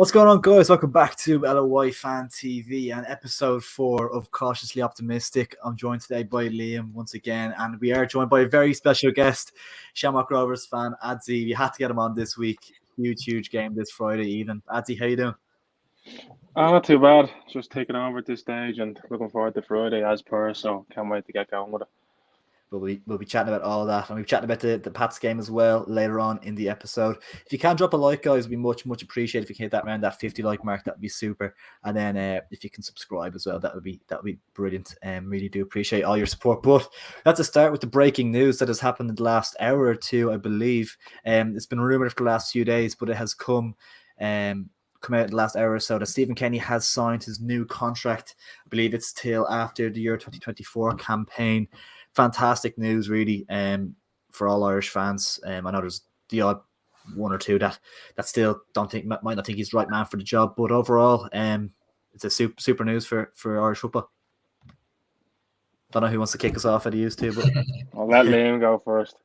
What's going on, guys? Welcome back to LOI Fan TV and episode 4 of Cautiously Optimistic. I'm joined today by Liam once again, and we are joined by a very special guest, Shamrock Rovers fan, Adzi. You had to get him on this week. Huge game this Friday evening. Adzi, how you doing? Not too bad. Just taking over at this stage and looking forward to Friday as per, so can't wait to get going with it. We'll be chatting about all that, and we'll be chatting about the Pats game as well later on in the episode. If you can drop a like, guys, it'd be much appreciated. If you can hit that around that 50 like mark, that'd be super. And then if you can subscribe as well, that would be brilliant. Really do appreciate all your support. But let's start with the breaking news that has happened in the last hour or two, I believe. It's been rumored for the last few days, but it has come out in the last hour or so that Stephen Kenny has signed his new contract. I believe it's till after the Euro 2024 campaign. Fantastic news, really, for all Irish fans. I know there's the odd one or two that still might not think he's the right man for the job, but overall, it's a super news for Irish football. Don't know who wants to kick us off. I'd used to, but I'll let Liam go first.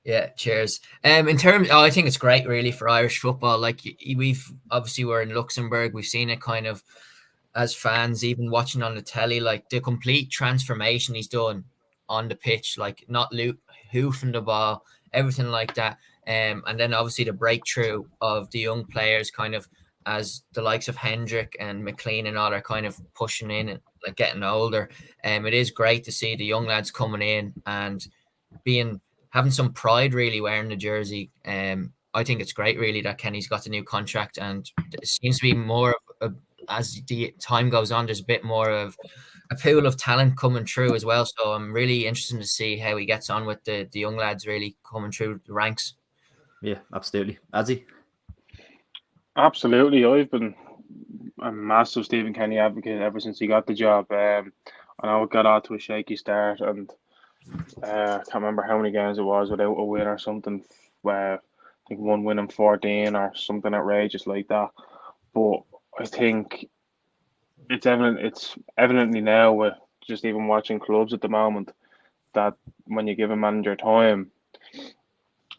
Yeah, cheers. In terms, I think it's great, really, for Irish football. Like we're in Luxembourg, we've seen it kind of as fans, even watching on the telly, like the complete transformation he's done on the pitch, like not hoofing the ball, everything like that. And then obviously the breakthrough of the young players, kind of as the likes of Hendrick and McLean and all are kind of pushing in and like getting older. It is great to see the young lads coming in and having some pride, really, wearing the jersey. I think it's great, really, that Kenny's got a new contract, and it seems to be more of as the time goes on, there's a bit more of a pool of talent coming through as well. So I'm really interested to see how he gets on with the young lads really coming through the ranks. Yeah, absolutely. Adzi? Absolutely. I've been a massive Stephen Kenny advocate ever since he got the job. I know it got out to a shaky start, and I can't remember how many games it was without a win or something. I think one win in 14 or something outrageous like that. But I think it's evidently now with just even watching clubs at the moment that when you give a manager time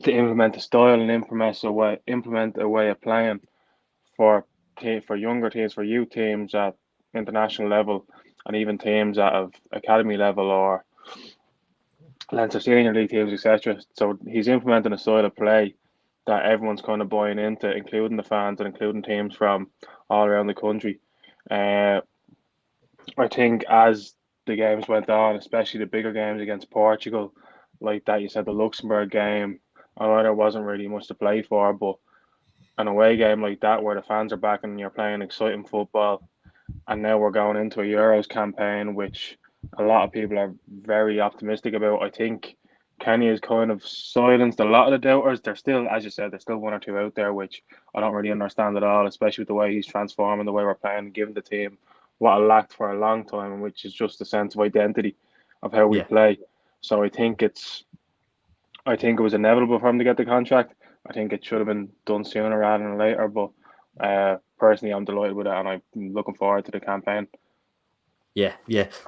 to implement a style and implement a way of playing for younger teams, for youth teams at international level, and even teams at academy level or Leinster Senior League teams, etc. So he's implementing a style of play that everyone's kind of buying into, including the fans and including teams from all around the country. I think as the games went on, especially the bigger games against Portugal, like that you said, the Luxembourg game, I know there wasn't really much to play for, but an away game like that where the fans are back and you're playing exciting football, and now we're going into a Euros campaign, which a lot of people are very optimistic about. I think Kenny has kind of silenced a lot of the doubters. There's still, as you said, there's still one or two out there, which I don't really understand at all, especially with the way he's transforming the way we're playing and giving the team what I lacked for a long time, which is just a sense of identity of how we play. So I think it was inevitable for him to get the contract. I think it should have been done sooner rather than later, but personally, I'm delighted with it, and I'm looking forward to the campaign. Yeah.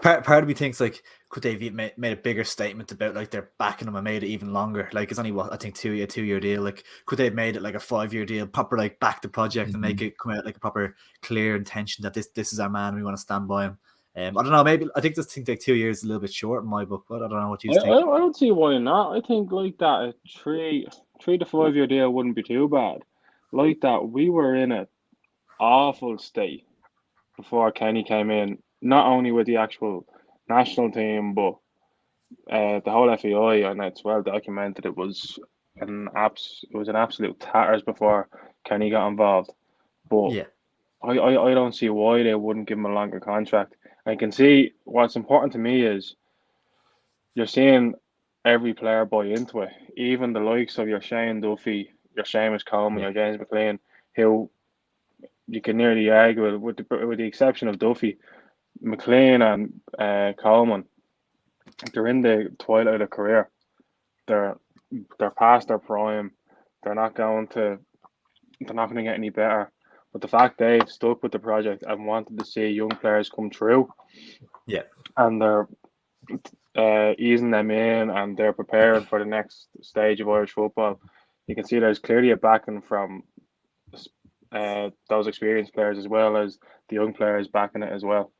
Part of me thinks, like, could they have made a bigger statement about, like, they're backing him and made it even longer? Like, it's only I think a 2-year deal. Like, could they have made it like a 5-year deal, proper, like, back the project and make it come out like a proper clear intention that this is our man, we want to stand by him. I don't know. Maybe I think like 2 years is a little bit short in my book, but I don't know what you think. I don't see why not. I think like that a 3 to 5 year deal wouldn't be too bad. Like that, we were in an awful state before Kenny came in. Not only with the actual national team, but the whole FAI, and it's well documented. It was an absolute tatters before Kenny got involved. But yeah, I don't see why they wouldn't give him a longer contract. I can see what's important to me is you're seeing every player buy into it, even the likes of your Shane Duffy, your Seamus Coleman, your James McLean, who you can nearly argue with the exception of Duffy. McLean and Coleman, they're in the twilight of their career. They're past their prime. They're not going to get any better. But the fact they've stuck with the project and wanted to see young players come through, and they're easing them in and they're preparing for the next stage of Irish football, you can see there's clearly a backing from those experienced players as well as the young players backing it as well.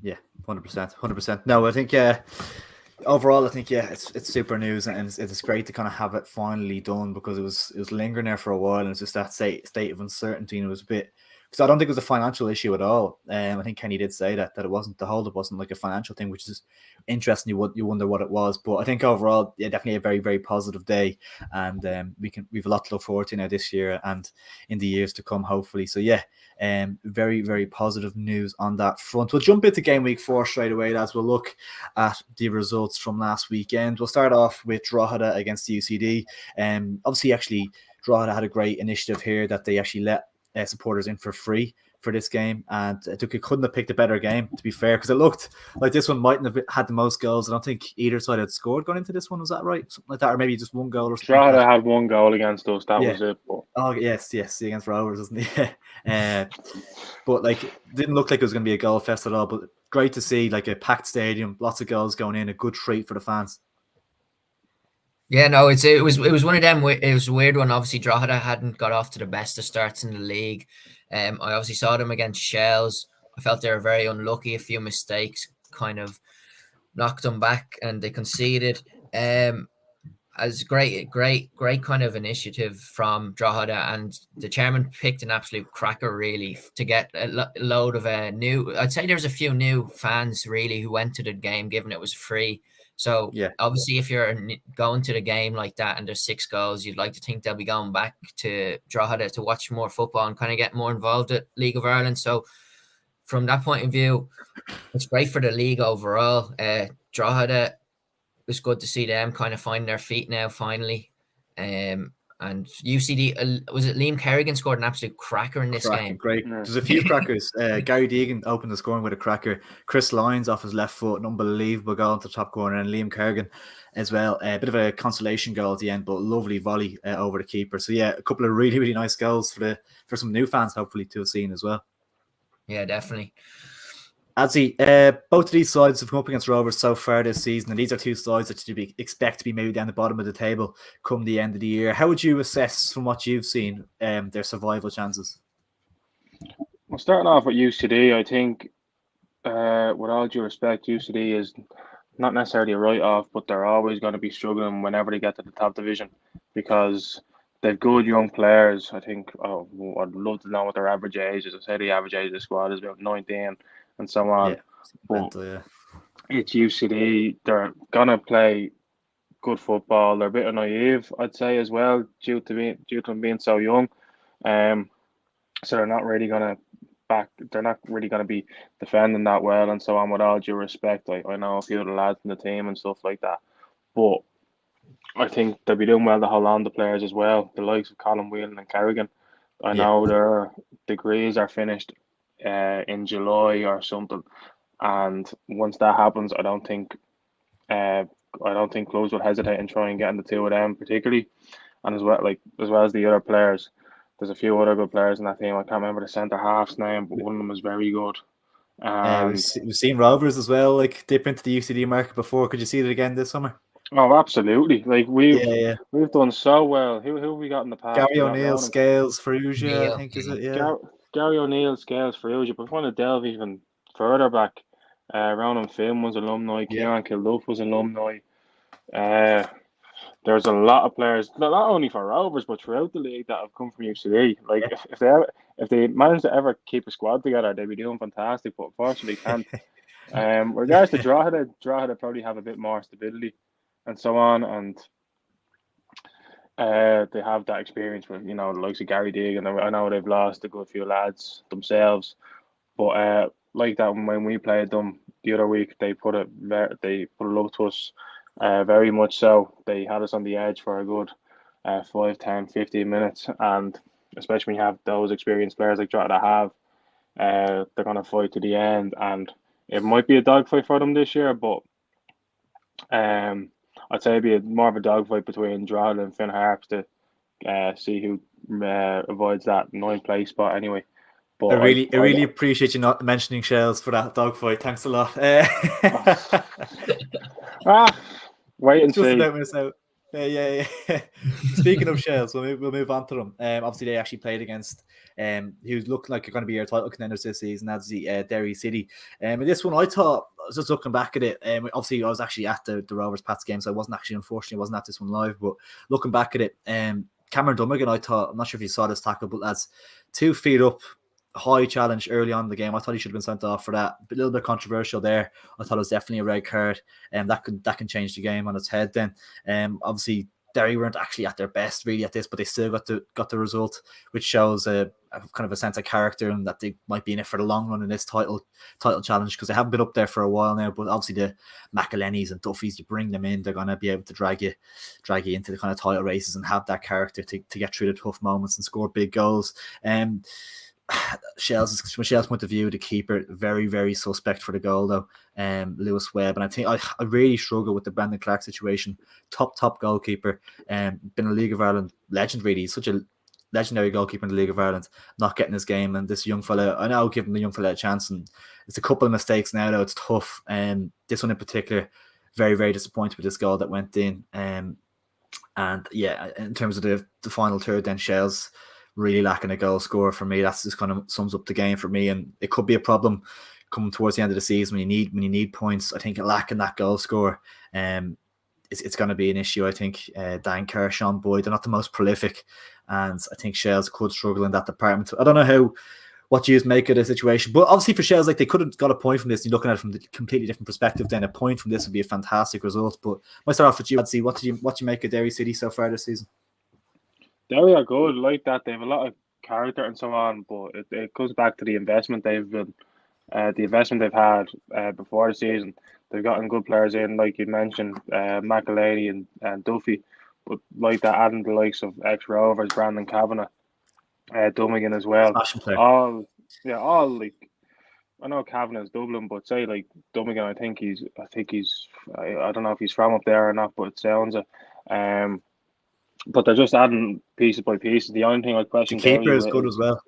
Yeah, 100%. No, I think overall, I think it's super news, and it's great to kind of have it finally done, because it was lingering there for a while, and it's just that state of uncertainty, and it was a bit, because I don't think it was a financial issue at all. I think Kenny did say that it wasn't, the holdup wasn't like a financial thing, which is interesting. You wonder what it was, but I think overall, yeah, definitely a very, very positive day, and we've a lot to look forward to now this year and in the years to come, hopefully. So yeah, very, very positive news on that front. We'll jump into game week 4 straight away, lads. We'll look at the results from last weekend. We'll start off with Drogheda against UCD. Obviously, actually, Drogheda had a great initiative here that they actually let supporters in for free for this game, and I think it couldn't have picked a better game, to be fair, because it looked like this one mightn't have had the most goals. I don't think either side had scored going into this one. Was that right? Something like that, or maybe just one goal or something. Drogheda had one goal against us. That was it. But... Oh yes, against Rovers, isn't he? But like, didn't look like it was going to be a goal fest at all. But great to see, like, a packed stadium, lots of goals going in, a good treat for the fans. Yeah, no, it was one of them. It was a weird one. Obviously, Drogheda hadn't got off to the best of starts in the league. I obviously saw them against Shells. I felt they were very unlucky. A few mistakes kind of knocked them back, and they conceded. As great kind of initiative from Drogheda, and the chairman picked an absolute cracker really to get a load of new. I'd say there's a few new fans really who went to the game, given it was free. So yeah, obviously, if you're going to the game like that and there's 6 goals, you'd like to think they'll be going back to Drogheda to watch more football and kind of get more involved at League of Ireland. So from that point of view, it's great for the league overall. Drogheda, it's good to see them kind of find their feet now finally. And UCD, was it Liam Kerrigan scored an absolute cracker in this game? Great. There's a few crackers. Gary Deegan opened the scoring with a cracker. Chris Lyons off his left foot, an unbelievable goal into the top corner, and Liam Kerrigan as well. A bit of a consolation goal at the end, but lovely volley over the keeper. So yeah, a couple of really, really nice goals for some new fans, hopefully, to have seen as well. Yeah, definitely. Adzi, both of these sides have come up against Rovers so far this season, and these are two sides that you expect to be maybe down the bottom of the table come the end of the year. How would you assess, from what you've seen, their survival chances? Well, starting off with UCD, I think, with all due respect, UCD is not necessarily a write-off, but they're always going to be struggling whenever they get to the top division, because they've good young players. I think, I'd love to know what their average age is. I say the average age of the squad is about 19. And so on. Yeah, but it's UCD. They're gonna play good football. They're a bit naive, I'd say, as well, due to them being so young. So they're not really gonna be defending that well and so on. With all due respect, I know a few of the lads in the team and stuff like that, but I think they'll be doing well to hold on to players as well. The likes of Colin Whelan and Kerrigan. I know their degrees are finished in July or something, and once that happens, I don't think clubs will hesitate and try and get in the two of them particularly, and as well as the other players. There's a few other good players in that team. I can't remember the centre half's name, but one of them is very good. We've seen Rovers as well, like, dip into the UCD market before. Could you see it again this summer? Oh, absolutely! Like we've done so well. Who have we got in the past? Gary O'Neill, Scales, Ferrugia, I think, is it? Yeah. Gary O'Neill, Scales, Ferrugia. But if we want to delve even further back, Ronan Finn was alumni. Kieran Kilduff was alumni. There's a lot of players, not only for Rovers but throughout the league, that have come from UCD. Like if they manage to ever keep a squad together, they'd be doing fantastic. But unfortunately, can't. Regards to Drogheda probably have a bit more stability and so on, and they have that experience with, the likes of Gary Deegan. I know they've lost a good few lads themselves, but like that, when we played them the other week, they put it up to us, very much so. They had us on the edge for a good 5, 10, 15 minutes, and especially when you have those experienced players like Drogheda have, they're going to fight to the end, and it might be a dogfight for them this year, but I'd say it'd be more of a dogfight between Drogheda and Finn Harps to see who avoids that 9th place spot anyway. But I really appreciate you not mentioning Shells for that dogfight. Thanks a lot. Wait and see. Don't miss out. Yeah. Speaking of Shells, we'll move on to them. Obviously, they actually played against who's looking like they're going to be our title contenders this season. That's the Derry City. And this one, I thought, I was just looking back at it. Obviously, I was actually at the Rovers Pats game, so I wasn't at this one live. But looking back at it, Cameron Dummigan, I thought, I'm not sure if you saw this tackle, but that's 2 feet up. High challenge early on in the game. I thought he should have been sent off for that. A little bit controversial there. I thought it was definitely a red card, and that can change the game on its head. Then, obviously, Derry weren't actually at their best really at this, but they still got the result, which shows a kind of a sense of character and that they might be in it for the long run in this title challenge, because they haven't been up there for a while now. But obviously, the McAlennies and Duffys, you bring them in, they're going to be able to drag you into the kind of title races and have that character to get through the tough moments and score big goals. From Shell's point of view, the keeper very, very suspect for the goal though. Lewis Webb, and I think I really struggle with the Brandon Clark situation. Top goalkeeper, been a League of Ireland legend really. He's such a legendary goalkeeper in the League of Ireland, not getting his game, and this young fella, I know, giving the young fella a chance, and it's a couple of mistakes now though. It's tough, and this one in particular, very, very disappointed with this goal that went in. And yeah, in terms of the final third, then Shell's really lacking a goal scorer for me. That's just kind of sums up the game for me, and it could be a problem coming towards the end of the season when you need points. I think lacking that goal scorer, it's going to be an issue. I think Dan Kerr, Sean Boyd, they're not the most prolific, and I think Shells could struggle in that department. I don't know what you make of the situation, but obviously for Shells, like, they could have got a point from this. You're looking at it from a completely different perspective. Then a point from this would be a fantastic result. But I start off with you. I'd see what you make of Derry City so far this season. Derry are good, like that. They have a lot of character and so on, but it goes back to the investment they've had before the season. They've gotten good players in, like you mentioned, McAlady and Duffy, but like that, adding the likes of ex-Rovers, Brandon Kavanagh, Dummigan as well. All like, I know Kavanagh's Dublin, but say like Dummigan, I think he's I don't know if he's from up there or not, but it sounds it. But they're just adding pieces by pieces. The only thing I question, the keeper is good as well.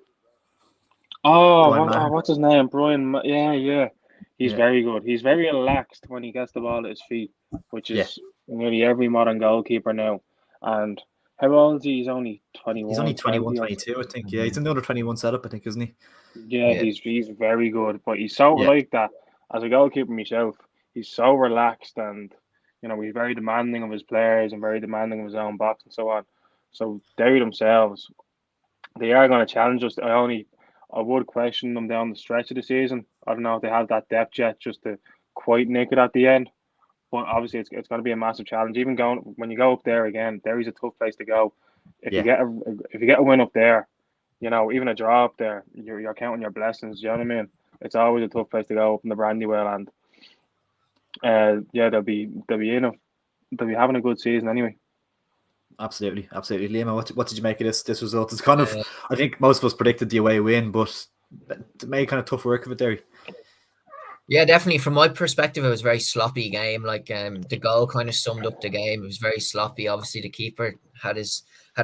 What's his name? Brian. Yeah. He's very good. He's very relaxed when he gets the ball at his feet, which is nearly every modern goalkeeper now. And how old is he? He's only 21. He's only 21, 22, I think. Yeah, he's in the under 21 setup, I think, isn't he? Yeah, he's very good. But he's so like that. As a goalkeeper myself, he's so relaxed, and he's very demanding of his players and very demanding of his own box and so on. So Derry themselves, they are going to challenge us. I would question them down the stretch of the season. I don't know if they have that depth yet just to quite nick it at the end. But obviously, it's going to be a massive challenge. Even when you go up there again, Derry's a tough place to go. If you get a win up there, even a draw up there, you're counting your blessings. You know what I mean? It's always a tough place to go up in the Brandywell, and they'll be having a good season anyway. Absolutely. Liam, what did you make of this result? It's kind of, I think most of us predicted the away win, but it made kind of tough work of it, Derry. Yeah, definitely. From my perspective, it was a very sloppy game. Like the goal kind of summed up the game. It was very sloppy. Obviously, the keeper had his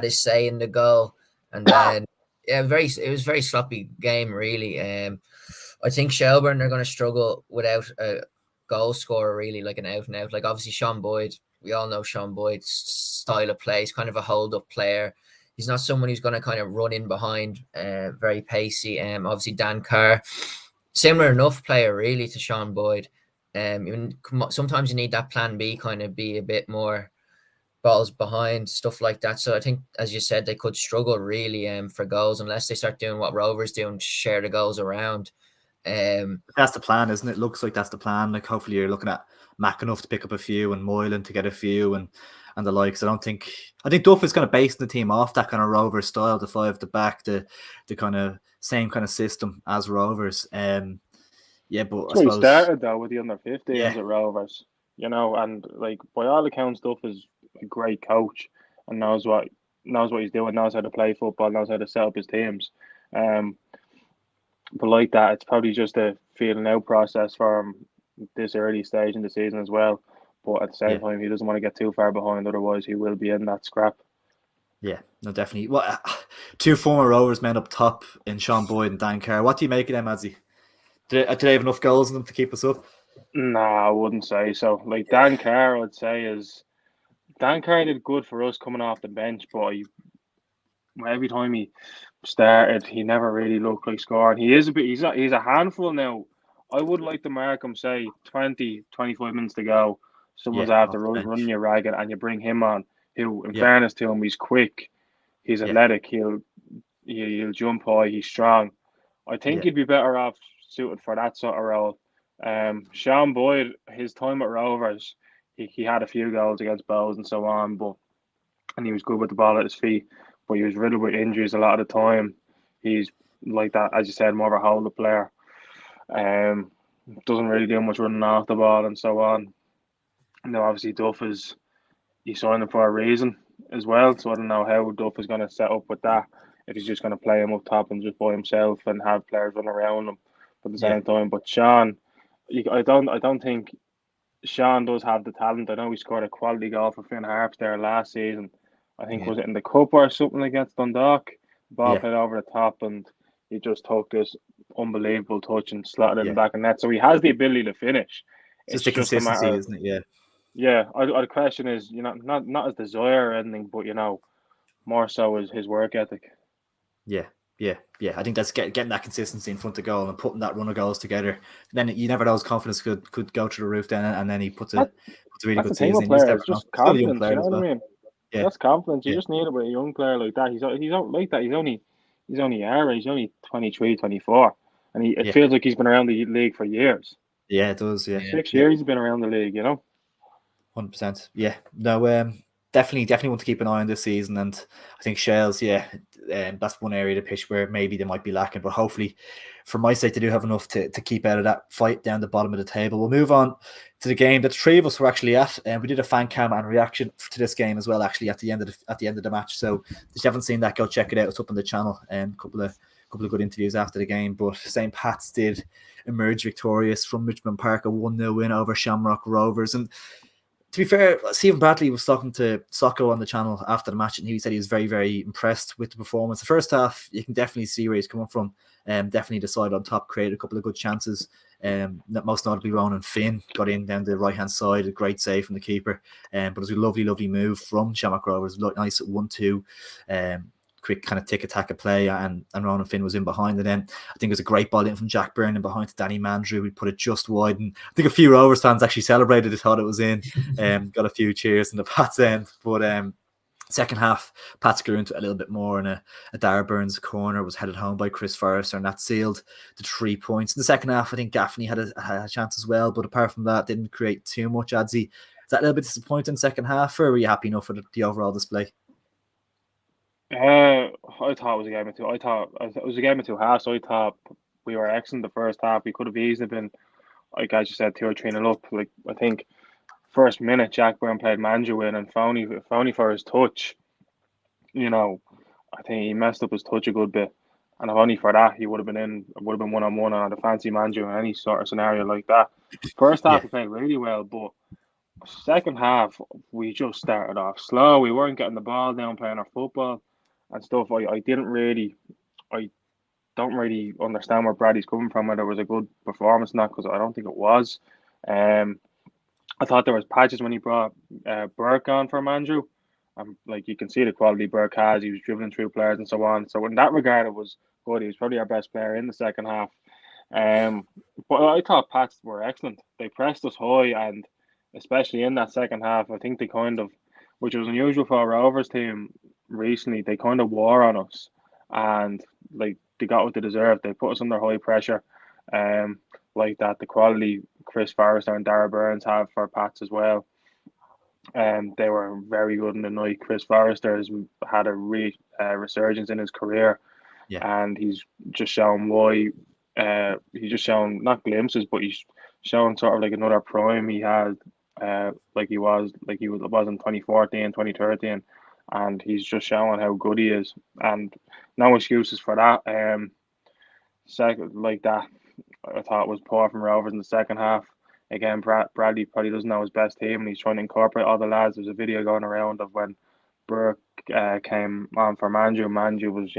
say in the goal, and then it was very sloppy game really. I think Shelbourne are going to struggle without a goal scorer really, like an out and out. Like obviously Sean Boyd, we all know Sean Boyd's style of play. He's kind of a hold up player. He's not someone who's going to kind of run in behind, very pacey. Obviously Dan Kerr, similar enough player really to Sean Boyd. Sometimes you need that plan B, kind of be a bit more balls behind, stuff like that. So I think, as you said, they could struggle really for goals unless they start doing what Rovers do and share the goals around. That's the plan, isn't it? Looks like that's the plan. Like hopefully you're looking at McAnuff to pick up a few and Moylan to get a few and the likes. I think Duff is kind of basing the team off that kind of Rovers style, the 5 at the back, the kind of same kind of system as Rovers. But I suppose he started though with the under 15s at Rovers, and like by all accounts, Duff is a great coach and knows what he's doing, knows how to play football, knows how to set up his teams. But like that, it's probably just a feeling out process for him this early stage in the season as well. But at the same time, he doesn't want to get too far behind, otherwise he will be in that scrap. Yeah, no, definitely. Well, 2 former Rovers men up top in Sean Boyd and Dan Kerr. What do you make of them, Azzy? Do they have enough goals in them to keep us up? Nah, I wouldn't say so. Like Dan Kerr, I'd say is Dan Carr did good for us coming off the bench, but every time he started, he never really looked like scoring. He is a bit. He's a handful now. I would like to mark him, say 20, 25 minutes to go. Someone's after running you ragged, and you bring him on. Who, in fairness to him, he's quick, he's athletic, he'll jump high, he's strong. I think he'd be better off suited for that sort of role. Sean Boyd, his time at Rovers, he had a few goals against Bows and so on, and he was good with the ball at his feet, but he was riddled with injuries a lot of the time. He's like that, as you said, more of a holder player. Doesn't really do much running off the ball and so on. Now, obviously, Duff he signed him for a reason as well, so I don't know how Duff is going to set up with that. If he's just going to play him up top and just by himself and have players run around him at the same time. But Sean, I don't think Sean does have the talent. I know he scored a quality goal for Finn Harps there last season. I think was it in the cup or something against Dundalk? The ball played over the top and he just took this unbelievable touch and slotted it in the back of net. So he has the ability to finish. It's just a consistency, isn't it? Yeah. Yeah. The question is, not his desire or anything, but more so his work ethic. Yeah. I think that's getting that consistency in front of goal and putting that run of goals together. Then you never know his confidence could go to the roof then, and then he puts a really good season. It's just confidence, you know what I mean? Yeah. That's confidence. You just need it with a young player like that. He's not like that. He's only our age. He's only 23, 24. And it feels like he's been around the league for years. Yeah, it does, 6 years he's been around the league, 100%. Yeah. No, definitely want to keep an eye on this season, and I think Shells, that's one area of the pitch where maybe they might be lacking, but hopefully for my sake they do have enough to keep out of that fight down the bottom of the table. We'll move on to the game that the three of us were actually at, and we did a fan cam and reaction to this game as well, actually at the end of the match. So if you haven't seen that, go check it out. It's up on the channel, and a couple of good interviews after the game. But St. Pat's did emerge victorious from Richmond Park, a 1-0 win over Shamrock Rovers. And to be fair, Stephen Bradley was talking to Socko on the channel after the match, and he said he was very, very impressed with the performance. The first half, you can definitely see where he's coming from. Definitely decided on top, created a couple of good chances. Most notably, Ronan Finn got in down the right-hand side, a great save from the keeper. But it was a lovely, lovely move from Shamrock Rovers. Nice 1-2. Quick kind of tick-attack of play, and Ronan Finn was in behind. And then I think it was a great ball in from Jack Byrne and behind to Danny Mandrew. We put it just wide, and I think a few Rovers fans actually celebrated. They thought it was in. Got a few cheers in the Pats end. But second half, Pats grew into it a little bit more, and a Dara Burns corner was headed home by Chris Forrester, and that sealed the 3 points. In the second half, I think Gaffney had a chance as well, but apart from that, didn't create too much. Adsy, is that a little bit disappointing in the second half, or were you happy enough with the overall display? I thought it was a game of two. I thought it was a game of two halves. I thought we were excellent the first half. We could have easily been, like as you said, 2 or 3-0 up. Like I think first minute Jack Byrne played Mandrew in, and Phoney for his touch. I think he messed up his touch a good bit, and if only for that he would have been 1-on-1 on a fancy Mandrew in any sort of scenario like that. First half he played really well, but second half we just started off slow. We weren't getting the ball down, playing our football and stuff. I don't really understand where Bradley's coming from, whether it was a good performance or not, because I don't think it was. I thought there was patches when he brought Burke on for Mandrew. Like you can see the quality Burke has. He was dribbling through players and so on. So in that regard, it was good. He was probably our best player in the second half. But I thought Pats were excellent. They pressed us high, and especially in that second half, I think they kind of, which was unusual for our Rovers team recently, they kind of wore on us, and like they got what they deserved. They put us under high pressure, like that. The quality Chris Forrester and Dara Burns have for Pats as well. They were very good in the night. Chris Forrester has had a resurgence in his career, and he's just shown why. He's just shown not glimpses, but he's shown sort of like another prime he had, like he was in 2014, 2013, and he's just showing how good he is, and no excuses for that. Second, like that, I thought was poor from Rovers in the second half. Again, Bradley probably doesn't know his best team, and he's trying to incorporate all the lads. There's a video going around of when Burke came on for Mandrew. Mandrew was,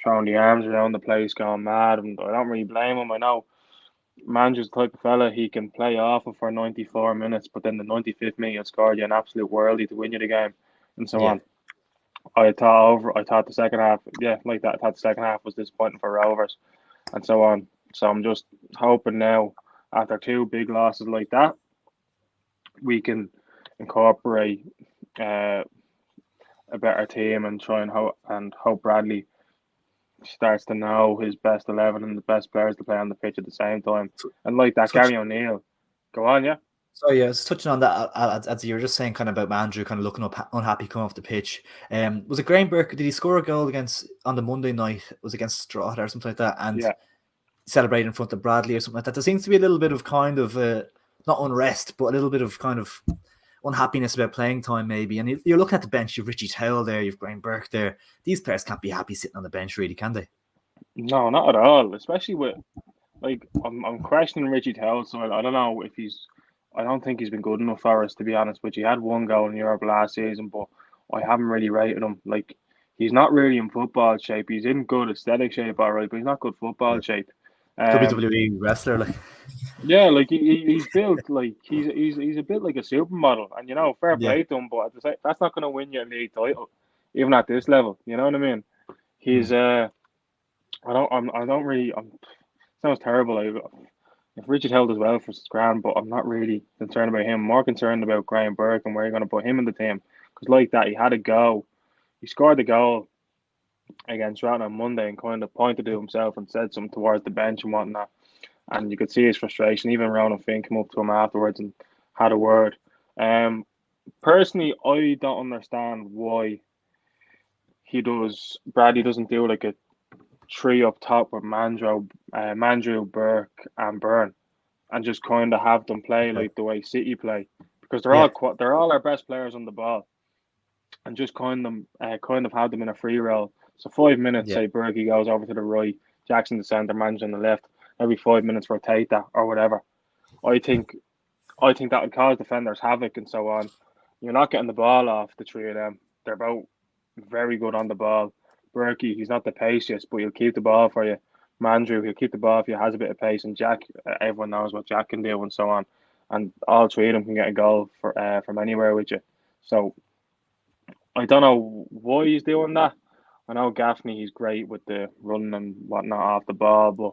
throwing the arms around the place, going mad, and I don't really blame him. I know Manju's the type of fella, he can play off it for 94 minutes, but then the 95th minute he'll score you an absolute worldie to win you the game, and so Yeah. on. I thought the second half, like that. I thought the second half was disappointing for Rovers, and so on. So I'm just hoping now, after two big losses like that, we can incorporate a better team and try and hope Bradley starts to know his best 11 and the best players to play on the pitch at the same time. And like that, Gary O'Neill, go on, yeah. So yeah, I was touching on that as you were just saying, kind of about Andrew kind of looking up unhappy coming off the pitch. Was it Graham Burke? Did he score a goal on the Monday night? It was against Strata or something like that, and celebrate in front of Bradley or something like that. There seems to be a little bit of kind of not unrest, but a little bit of kind of unhappiness about playing time maybe. And you're looking at the bench. You've Richie Towell there. You've Graham Burke there. These players can't be happy sitting on the bench, really, can they? No, not at all. Especially with I'm questioning Richie Towell. So I don't know if I don't think he's been good enough for us, to be honest. But he had one goal in Europe last season, but I haven't really rated him. Like, he's not really in football shape. He's in good aesthetic shape, all right, but he's not good football shape. WWE wrestler, like. Yeah, like he's built like he's a bit like a supermodel, and fair play to him. But at the same, that's not going to win you a league title, even at this level. You know what I mean? He's I don't really. Sounds terrible. If Richard Held as well for grand, but I'm not really concerned about him. I'm more concerned about Graham Burke and where you're going to put him in the team, because like that, he had a go. He scored the goal against Ratton on Monday and kind of pointed to himself and said something towards the bench and whatnot. And you could see his frustration. Even Ronan Finn came up to him afterwards and had a word. Personally, I don't understand why Bradley doesn't do like a three up top with Mandrew, Burke, and Byrne, and just kind of have them play like the way City play, because they're all our best players on the ball, and just kind of have them in a free roll. So 5 minutes, say Berkey goes over to the right, Jackson the centre, Mandrew on the left. Every 5 minutes, rotate that or whatever. I think that would cause defenders havoc and so on. You're not getting the ball off the three of them. They're both very good on the ball. Berkey, he's not the paciest, but he'll keep the ball for you. Mandrew, he'll keep the ball if he has a bit of pace. And Jack, everyone knows what Jack can do and so on. And all three of them can get a goal from anywhere with you. So I don't know why he's doing that. I know Gaffney, he's great with the running and whatnot off the ball, but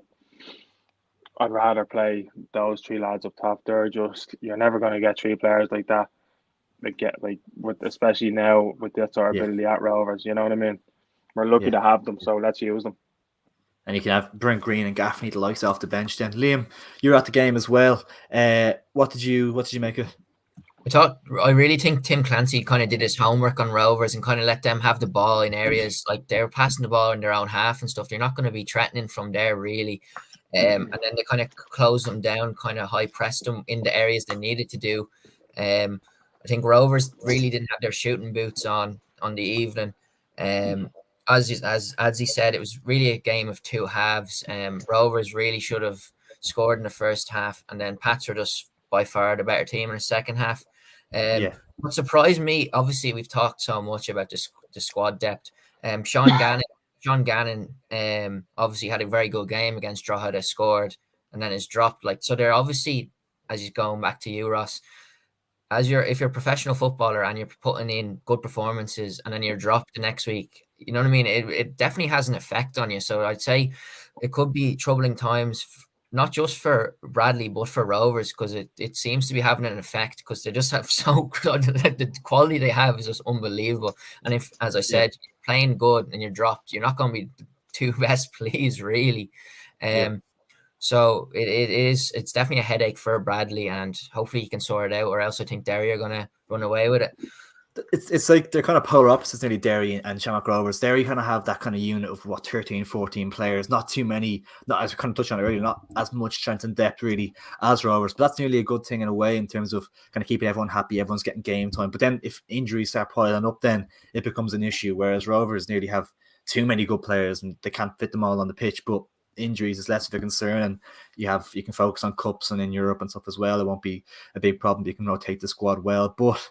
I'd rather play those three lads up top. You're never going to get three players like that. Especially now with that sort of ability at Rovers. You know what I mean? We're lucky to have them, so let's use them. And you can have Brent Green and Gaffney, the likes off the bench. Then Liam, you're at the game as well. What did you make of? I really think Tim Clancy kind of did his homework on Rovers and kind of let them have the ball in areas like they're passing the ball in their own half and stuff. They're not going to be threatening from there really. And then they kind of closed them down, kind of high pressed them in the areas they needed to do. I think Rovers really didn't have their shooting boots on the evening. As he said, it was really a game of two halves. Rovers really should have scored in the first half, and then Pats were just by far the better team in the second half. What surprised me, obviously, we've talked so much about the squad depth. Sean Gannon obviously had a very good game against Drogheda, scored, and then is dropped. So they're obviously, as he's going back to you, Ross, if you're a professional footballer and you're putting in good performances and then you're dropped the next week, you know what I mean? It definitely has an effect on you. So I'd say it could be troubling times, not just for Bradley, but for Rovers, because it seems to be having an effect because they just have the quality they have is just unbelievable. And if, as I said, you're playing good and you're dropped, you're not going to be the two best pleased, really. So it's definitely a headache for Bradley, and hopefully he can sort it out, or else I think Derry are going to run away with it. It's like they're kind of polar opposites, nearly, Derry and Shamrock Rovers. Derry kind of have that kind of unit of 13, 14 players, not too many, not as we kind of touched on earlier, not as much strength and depth really as Rovers, but that's nearly a good thing in a way in terms of kind of keeping everyone happy, everyone's getting game time. But then if injuries start piling up, then it becomes an issue, whereas Rovers nearly have too many good players and they can't fit them all on the pitch. But injuries is less of a concern, and you can focus on cups and in Europe and stuff as well. It won't be a big problem. You can rotate the squad well, but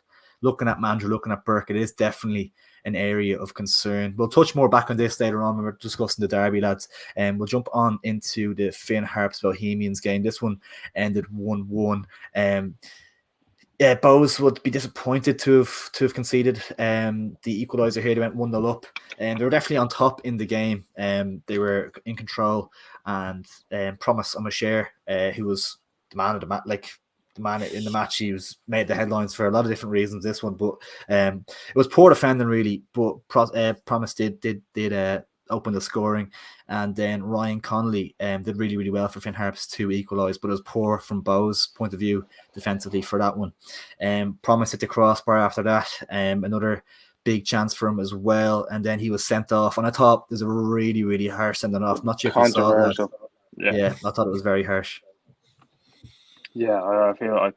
looking at Mandra, looking at Burke, it is definitely an area of concern. We'll touch more back on this later on when we're discussing the derby, lads. And we'll jump on into the Finn Harps Bohemians game. This one ended 1-1. Yeah, Bows would be disappointed to have conceded the equaliser here. They went 1-0 up, and they were definitely on top in the game. They were in control, and Promise Omashare, who was the man of the match, like the man in the match, he was made the headlines for a lot of different reasons. This one, but it was poor defending really. But Promise did open the scoring, and then Ryan Connolly did really, really well for Finn Harps to equalise, but it was poor from Bows' point of view defensively for that one. Promise hit the crossbar after that, another big chance for him as well, and then he was sent off, and I thought there's a really, really harsh sending off. Not sure if you saw that. Yeah, I thought it was very harsh. Yeah, I feel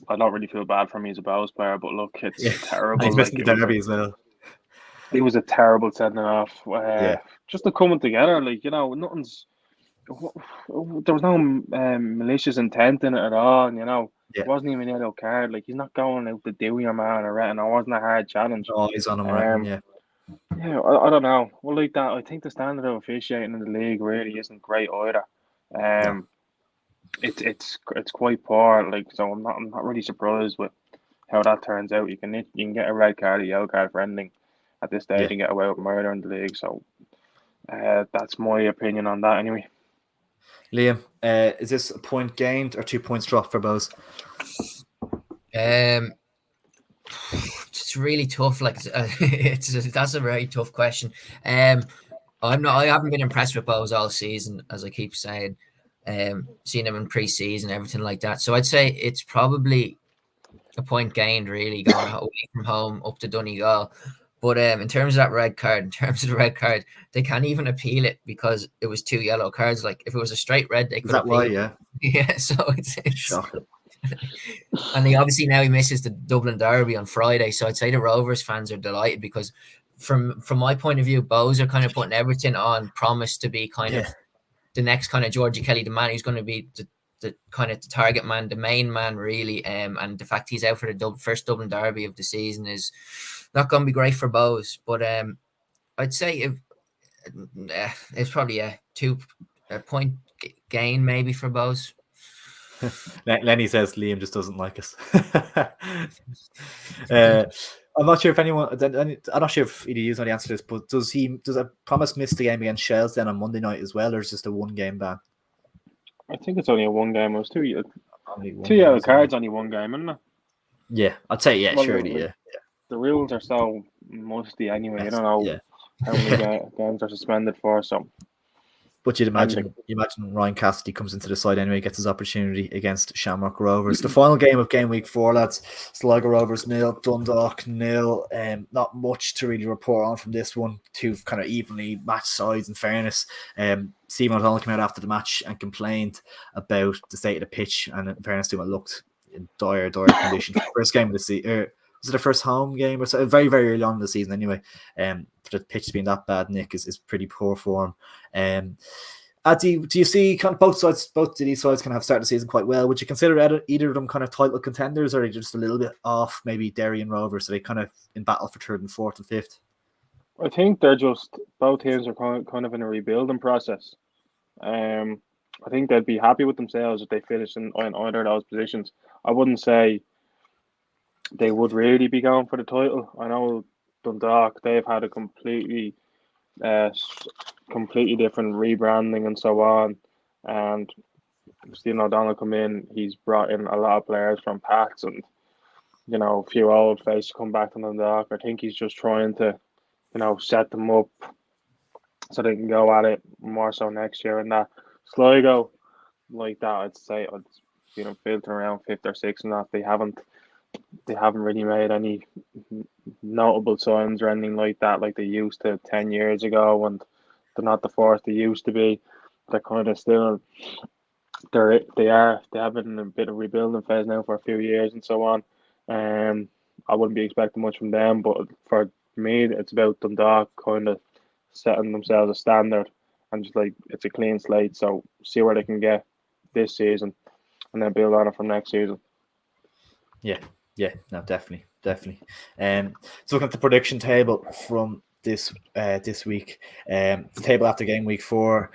I don't really feel bad for him. He's a Bows player, but look, it's terrible. He's missing the derby as well. It was a terrible sending off. Just the coming together, like, you know, there was no malicious intent in it at all. And, you know, it wasn't even a yellow card. Like, he's not going out to do your man or anything. It wasn't a hard challenge. Oh, he's on him, right? Yeah, I don't know. Well, like that, I think the standard of officiating in the league really isn't great either. It's quite poor. Like, so I'm not really surprised with how that turns out. You can get a red card, a yellow card for anything at this stage and get away with murder in the league. So that's my opinion on that anyway. Liam, is this a point gained or 2 points dropped for Bows? It's really tough. Like that's a very tough question. I haven't been impressed with Bows all season, as I keep saying. Seen him in pre-season, everything like that. So I'd say it's probably a point gained, really, going away from home up to Donegal. But in terms of that red card, they can't even appeal it because it was 2 yellow cards. Like, if it was a straight red, they could. Is that why? Yeah. Yeah. So it's shocking. And he misses the Dublin derby on Friday. So I'd say the Rovers fans are delighted because, from my point of view, Bows are kind of putting everything on Promise to be kind of the next kind of Georgie Kelly, the man who's going to be the kind of the target man, the main man, really. And the fact he's out for the first Dublin derby of the season is not going to be great for Bows. But I'd say it's probably a 2 point gain maybe for Bows. Lenny says Liam just doesn't like us. I'm not sure if anyone. I'm not sure if either you know the answer to this, but does Promise miss the game against Shells then on Monday night as well, or is it just a 1 game ban? I think it's only a 1 game. It was 2 yellow cards, only 1 game, isn't it? Yeah, I'd say surely. The rules are so musty anyway. You don't know how many games are suspended for. So, but you'd imagine Ryan Cassidy comes into the side anyway, gets his opportunity against Shamrock Rovers. The final game of game week 4, lads. Sligo Rovers 0, Dundalk 0. Not much to really report on from this one. 2 kind of evenly matched sides. In fairness, Stephen O'Donnell came out after the match and complained about the state of the pitch. And in fairness to him, it looked in dire condition. First game of the season. Was it the first home game or so? Very, very early on in the season anyway. For the pitch being that bad, Nick, is pretty poor form. Do you see kind of both of these sides kind of have started the season quite well? Would you consider either of them kind of title contenders, or are they just a little bit off maybe Derry and Rovers? So they kind of in battle for 3rd and 4th and 5th? I think they're just, both teams are kind of in a rebuilding process. I think they'd be happy with themselves if they finish in either of those positions. I wouldn't say they would really be going for the title. I know Dundalk, they've had a completely different rebranding and so on. And Stephen O'Donnell come in, he's brought in a lot of players from Pats and, you know, a few old faces come back to Dundalk. I think he's just trying to, you know, set them up so they can go at it more so next year. And that Sligo, like that, I'd say, you know, filtering around 5th or 6th and that, they haven't really made any notable signs or anything like that, like they used to 10 years ago, and they're not the force they used to be. They're kind of still, they have been in a bit of rebuilding phase now for a few years and so on. I wouldn't be expecting much from them, but for me, it's about Dundalk kind of setting themselves a standard and just like it's a clean slate. So see where they can get this season, and then build on it from next season. Yeah, Yeah, no, definitely. So looking at the prediction table from this week, the table after game week 4.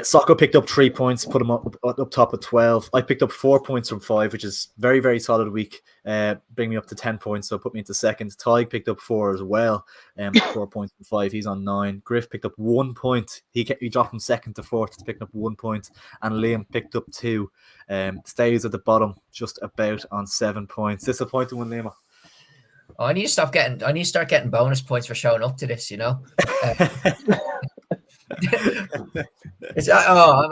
Soccer picked up 3 points, put them up top at 12. I picked up 4 points from 5, which is very, very solid week. Bring me up to 10 points, so put me into second. Tig picked up 4 as well, 4 points from 5. He's on 9. Griff picked up 1 point. He dropped from second to fourth. He's picking up 1 point, and Liam picked up 2. Stays at the bottom, just about on 7 points. Disappointing one, Liam. Oh, I need to start getting bonus points for showing up to this. I'm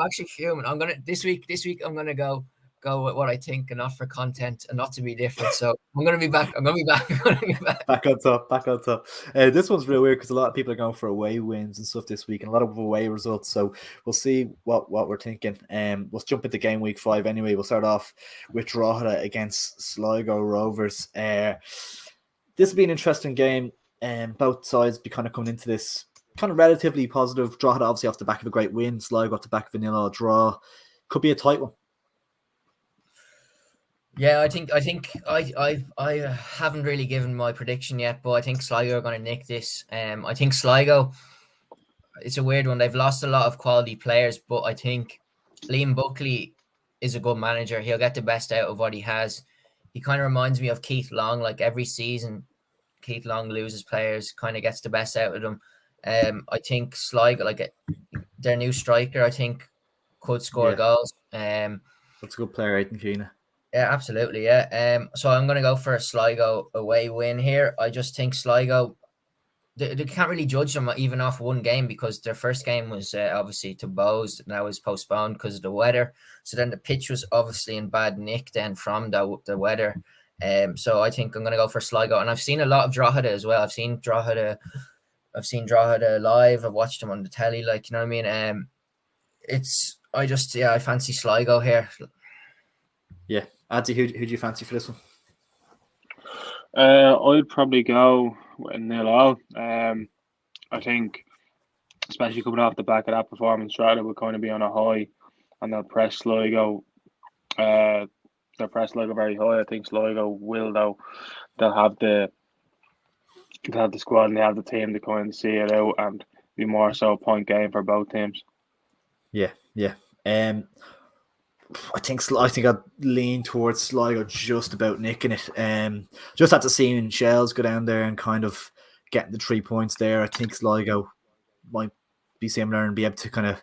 actually fuming. This week I'm gonna go with what I think and not for content and not to be different. So I'm gonna be back. Back on top. This one's real weird because a lot of people are going for away wins and stuff this week and a lot of away results. So we'll see what we're thinking. Let's jump into game week 5 anyway. We'll start off with Drogheda against Sligo Rovers. This will be an interesting game. Both sides be kind of coming into this kind of relatively positive. Drogheda obviously off the back of a great win. Sligo off the back of a 0-0 draw. Could be a tight one. Yeah, I think I haven't really given my prediction yet, but I think Sligo are going to nick this. I think Sligo, it's a weird one. They've lost a lot of quality players, but I think Liam Buckley is a good manager. He'll get the best out of what he has. He kind of reminds me of Keith Long. Like every season, Keith Long loses players, kind of gets the best out of them. I think Sligo, like their new striker, I think could score goals. That's a good player, Aidan Keena. Yeah, absolutely. Yeah. So I'm going to go for a Sligo away win here. I just think Sligo, they can't really judge them even off one game because their first game was obviously to Bows. Now was postponed because of the weather. So then the pitch was obviously in bad nick then from the weather. So I think I'm going to go for Sligo. And I've seen a lot of Drogheda as well. I've seen Drogheda live. I've watched them on the telly. Like, you know what I mean? I fancy Sligo here. Yeah. Adzi, who do you fancy for this one? I'd probably go with 0-0. I think, especially coming off the back of that performance, Drogheda will kind of be on a high, and they'll press Sligo. They'll press Sligo very high. I think Sligo will, though. They'll have the squad and they have the team to kind of see it out and be more so a point game for both teams. Yeah. I think I'd lean towards Sligo just about nicking it. Just after seeing Shells go down there and kind of getting the 3 points there, I think Sligo might be similar and be able to kind of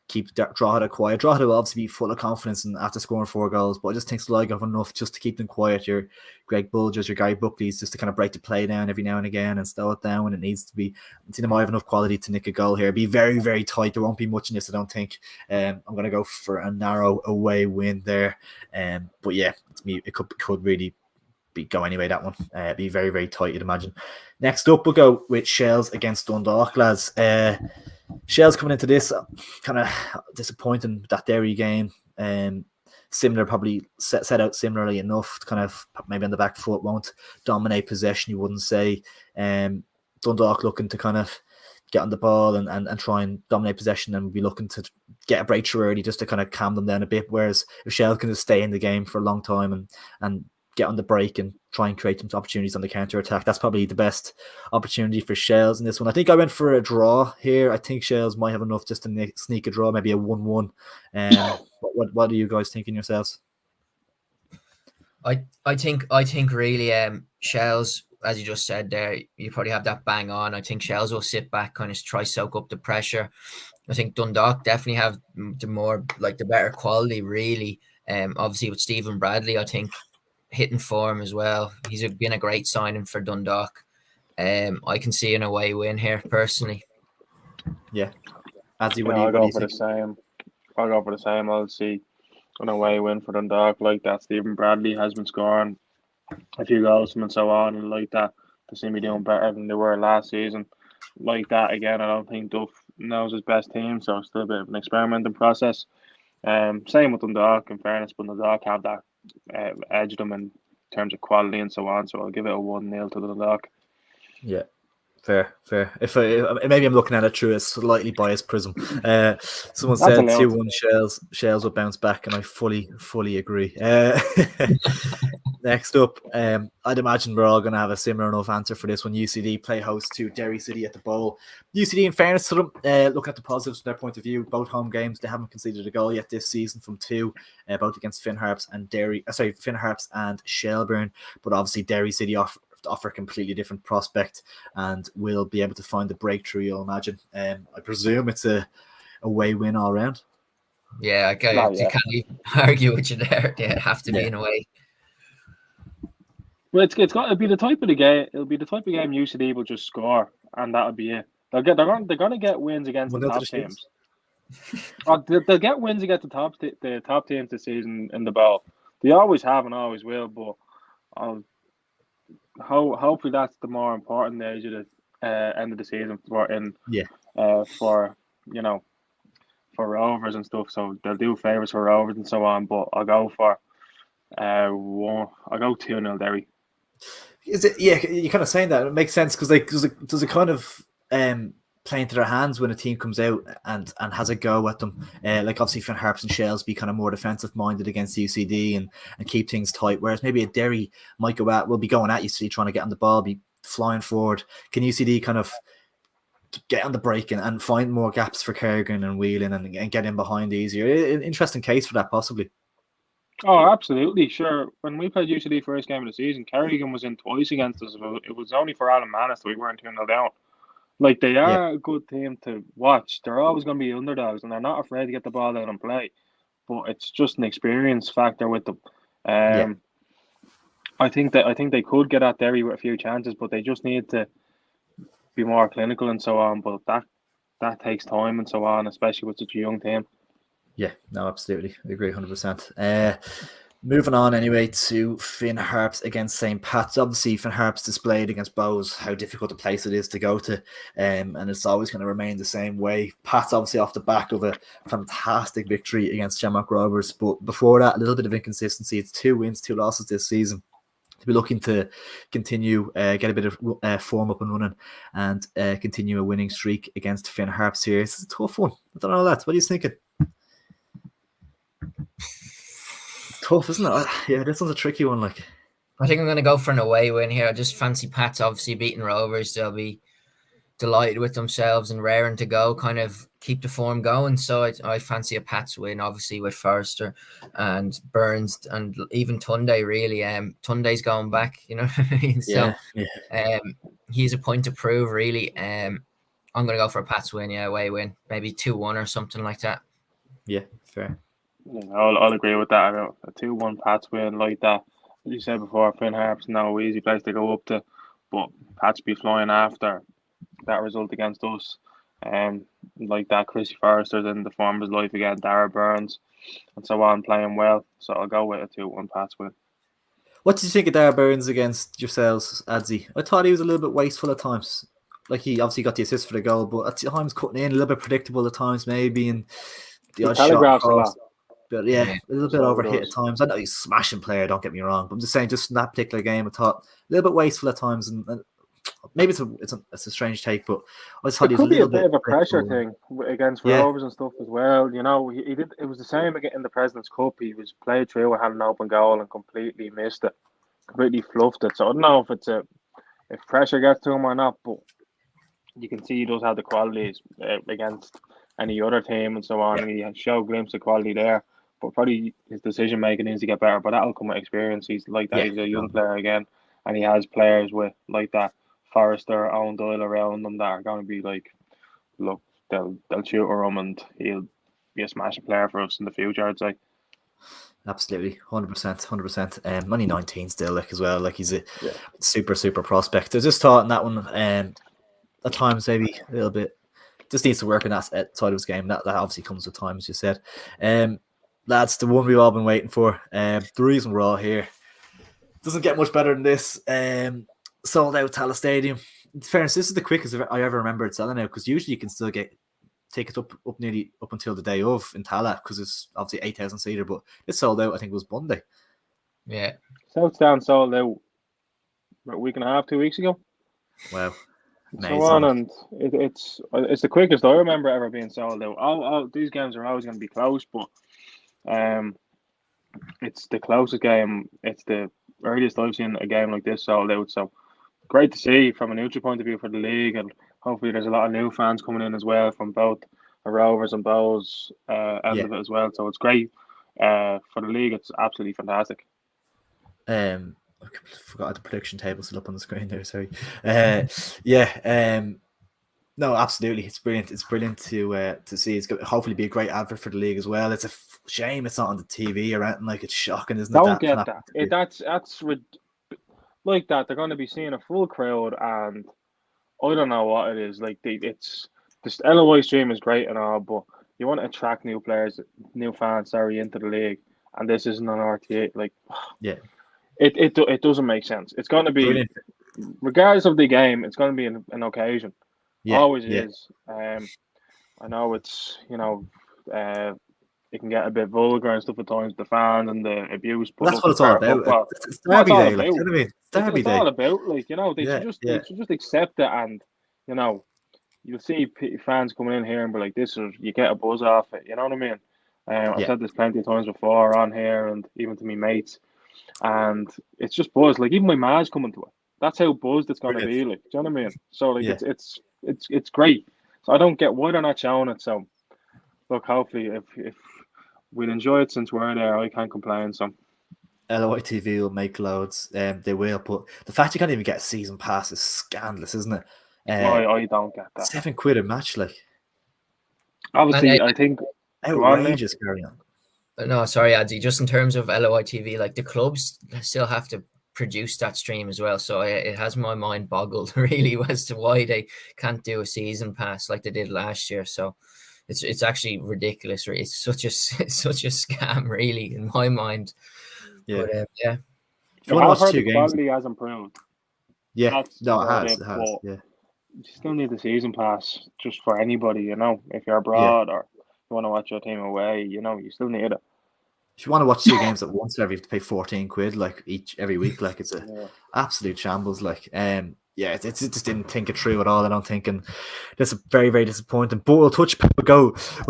keep Drogheda quiet. Drogheda will obviously be full of confidence and after scoring 4 goals, but I just think Sligo have enough just to keep them quiet. Your Greg Bulgers, your Gary Buckley's just to kind of break the play down every now and again and slow it down when it needs to be. I think they might have enough quality to nick a goal here. It'll be very, very tight. There won't be much in this, I don't think. I'm going to go for a narrow away win there. But yeah, it could really go anyway, that one. Be very, very tight, you'd imagine. Next up, we'll go with Shells against Dundalk, lads. Shells coming into this kind of disappointing with that Derry game. Similar, probably set out similarly enough, kind of maybe on the back foot, won't dominate possession, you wouldn't say. Dundalk looking to kind of get on the ball and try and dominate possession and be looking to get a breakthrough early just to kind of calm them down a bit. Whereas if Shells can just stay in the game for a long time and get on the break and try and create some opportunities on the counter attack, that's probably the best opportunity for Shells in this one. I think I went for a draw here. I think Shells might have enough just to sneak a draw, maybe a 1-1. What are you guys thinking yourselves? I think really Shells, as you just said there, you probably have that bang on. I think Shells will sit back, kind of try soak up the pressure. I think Dundalk definitely have the better quality, really. Obviously with Stephen Bradley, I think hitting form as well. He's been a great signing for Dundalk. I can see an away win here personally. Yeah. I'll go for the same. I'll see an away win for Dundalk like that. Stephen Bradley has been scoring a few goals and so on, and like that, they seem to be doing better than they were last season. Like that again, I don't think Duff knows his best team, so it's still a bit of an experimenting process. Same with Dundalk, in fairness, but Dundalk have that edge them in terms of quality and so on. So I'll give it a 1-0 to Dundalk. Yeah, Fair. If maybe I'm looking at it through a slightly biased prism. Someone That's said allowed. 2-1 Shells will bounce back, and I fully agree. Next up, I'd imagine we're all going to have a similar enough answer for this one. UCD play host to Derry City at the Bowl. UCD, in fairness to them, looking at the positives from their point of view, both home games, they haven't conceded a goal yet this season from 2, both against Finn Harps and Shelburne. But obviously Derry City offer a completely different prospect and will be able to find the breakthrough, you'll imagine. I presume it's a away win all round. Yeah, you can't even argue with you there. They have to be in a way. Well, it's got to be the type of the game. It'll be the type of game UCD will just score, and that'll be it. They're gonna get wins against the top teams. They'll get wins against the top teams this season in the bowl. They always have and always will. But hopefully that's the more important age of the end of the season for Rovers and stuff. So they'll do favours for Rovers and so on. But I'll go for 2-0 Derry. Is it? Yeah, you're kind of saying that. It makes sense because does it kind of play into their hands when a team comes out and has a go at them. Like obviously Finn Harps and Shells be kind of more defensive minded against UCD and keep things tight, whereas maybe a Derry will be going at UCD trying to get on the ball, be flying forward. Can UCD kind of get on the break and find more gaps for Kerrigan and Whelan and get in behind easier? An interesting case for that possibly. Oh, absolutely. Sure. When we played UCD first game of the season, Kerrigan was in twice against us. It was only for Alan Manus that we weren't 2-0 down. Like, they are a good team to watch. They're always going to be underdogs, and they're not afraid to get the ball out and play. But it's just an experience factor with them. I think they could get at Derry with a few chances, but they just need to be more clinical and so on. But that takes time and so on, especially with such a young team. Yeah, no, absolutely. I agree 100%. Moving on anyway to Finn Harps against St. Pat's. Obviously, Finn Harps displayed against Bows how difficult a place it is to go to, and it's always going to remain the same way. Pat's obviously off the back of a fantastic victory against Shamrock Rovers, but before that, a little bit of inconsistency. It's 2 wins, 2 losses this season. To be looking to continue, get a bit of form up and running, and continue a winning streak against Finn Harps here. It's a tough one. I don't know, lads. What are you thinking? Tough, isn't it? Yeah, this one's a tricky one. Like, I think I'm going to go for an away win here. I just fancy Pats obviously beating Rovers. They'll be delighted with themselves and raring to go, kind of keep the form going. So I fancy a Pats win, obviously with Forrester and Burns and even Tunde. Really, Tunde's going back. You know what I mean? So he's a point to prove. Really, I'm going to go for a Pats win. Yeah, away win, maybe 2-1 or something like that. Yeah, fair. I'll agree with that. A 2-1 Pats win like that. As you said before, Finn Harps no easy place to go up to, but Pats be flying after that result against us. Like that, Chrissy Forrester's in the form of his life again, Dara Burns, and so on, playing well. So I'll go with a 2-1 Pats win. What did you think of Dara Burns against yourselves, Adzi? I thought he was a little bit wasteful at times. Like, he obviously got the assist for the goal, but at times cutting in, a little bit predictable at times maybe, and the odd shot across. But yeah, a little bit overhit at times. I know he's a smashing player, don't get me wrong. But I'm just saying, just in that particular game, I thought a little bit wasteful at times, and maybe it's a strange take, but I just thought it he was could be a bit bit of a pressure thing against Rovers and stuff as well. You know, he did. It was the same again in the President's Cup. He was played through and had an open goal and completely missed it, completely fluffed it. So I don't know if pressure gets to him or not, but you can see he does have the qualities against any other team and so on. And he showed a glimpse of quality there. But probably his decision making needs to get better. But that'll come with experience. He's like that. He's a young player again, and he has players with like that Forrester, Owen Doyle around them that are going to be like, look, they'll shoot him, and he'll be a smashing player for us in the future, I'd say. Absolutely, 100%. Only 19 still, like, as well. Like, he's a super prospect. I just thought in that one, at times maybe a little bit, just needs to work on that side of his game. That obviously comes with time, as you said. Lads, the one we've all been waiting for. The reason we're all here doesn't get much better than this. Sold out Tallaght Stadium. In fairness, this is the quickest I ever remember it selling out, because usually you can still get tickets up nearly up until the day of in Tallaght, because it's obviously 8,000 seater, but it sold out. I think it was Monday. South Stand sold out a week and a half, 2 weeks ago. Wow. so on, and it's the quickest I remember ever being sold out. All these games are always going to be close, but it's the closest game. It's the earliest I've seen a game like this sold out. So great to see from a neutral point of view for the league, and hopefully there's a lot of new fans coming in as well from both the Rovers and Bows end of it as well. So it's great for the league. It's absolutely fantastic. I forgot the prediction table still up on the screen there. Sorry. No, absolutely, it's brilliant. It's brilliant to see. It's going to hopefully be a great advert for the league as well. It's a shame it's not on the TV or anything. Like, it's shocking, isn't it? Don't get that. That's like that. They're going to be seeing a full crowd, and I don't know what it is. Like, it's this LOI stream is great and all, but you want to attract new players, new fans, into the league, and this isn't on RTA. Like, yeah, it doesn't make sense. It's going to be brilliant. Regardless of the game, it's going to be an occasion. Yeah, always is. I know it's it can get a bit vulgar and stuff at times, the fans and the abuse. But that's what it's all about. It's Derby Day, like, you know what I mean? It's Derby Day. It's all about, like, they should just accept it, and you'll see fans coming in here and be like, you get a buzz off it. You know what I mean? I've said this plenty of times before on here, and even to me mates, and it's just buzz. Like, even my ma's coming to it. That's how buzzed it's going to be. Like, do you know what I mean? So, like, it's great. So I don't get why they're not showing it. So, look, hopefully, if we'll enjoy it since we're there, I can't complain. So, LOI TV will make loads. They will, but the fact you can't even get a season pass is scandalous, isn't it? I don't get that. £7 a match, like. Obviously, I think outrageous. Carry on. No, sorry, Adzi. Just in terms of LOI TV, like, the clubs still have to produce that stream as well, so it has my mind boggled really as to why they can't do a season pass like they did last year. So it's actually ridiculous. It's such a scam, really, in my mind. But, if you want to watch 2 games, quality has improved. It has. Yeah, you still need the season pass just for anybody. If you're abroad or you want to watch your team away, you still need it. If you want to watch 2 games at once, you have to pay £14 like every week. Like, it's a absolute shambles. Like, it just didn't think it through at all. I don't think, and that's very, very disappointing. But we'll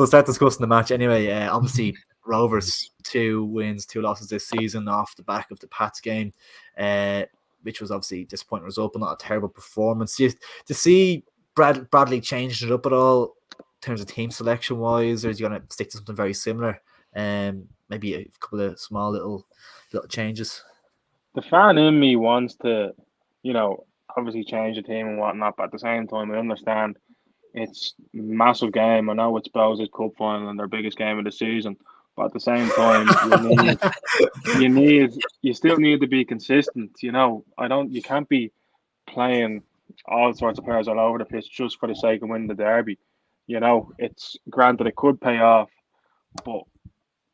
start discussing the match anyway. Obviously, Rovers 2 wins, 2 losses this season off the back of the Pats game, which was obviously a disappointing result, but not a terrible performance. To see Bradley changing it up at all in terms of team selection wise, or is he going to stick to something very similar? Maybe a couple of small little changes. The fan in me wants to, obviously change the team and whatnot, but at the same time, I understand it's a massive game. I know it's Bowes' Cup final and their biggest game of the season, but at the same time, you still need to be consistent. You can't be playing all sorts of players all over the pitch just for the sake of winning the derby. It's granted it could pay off, but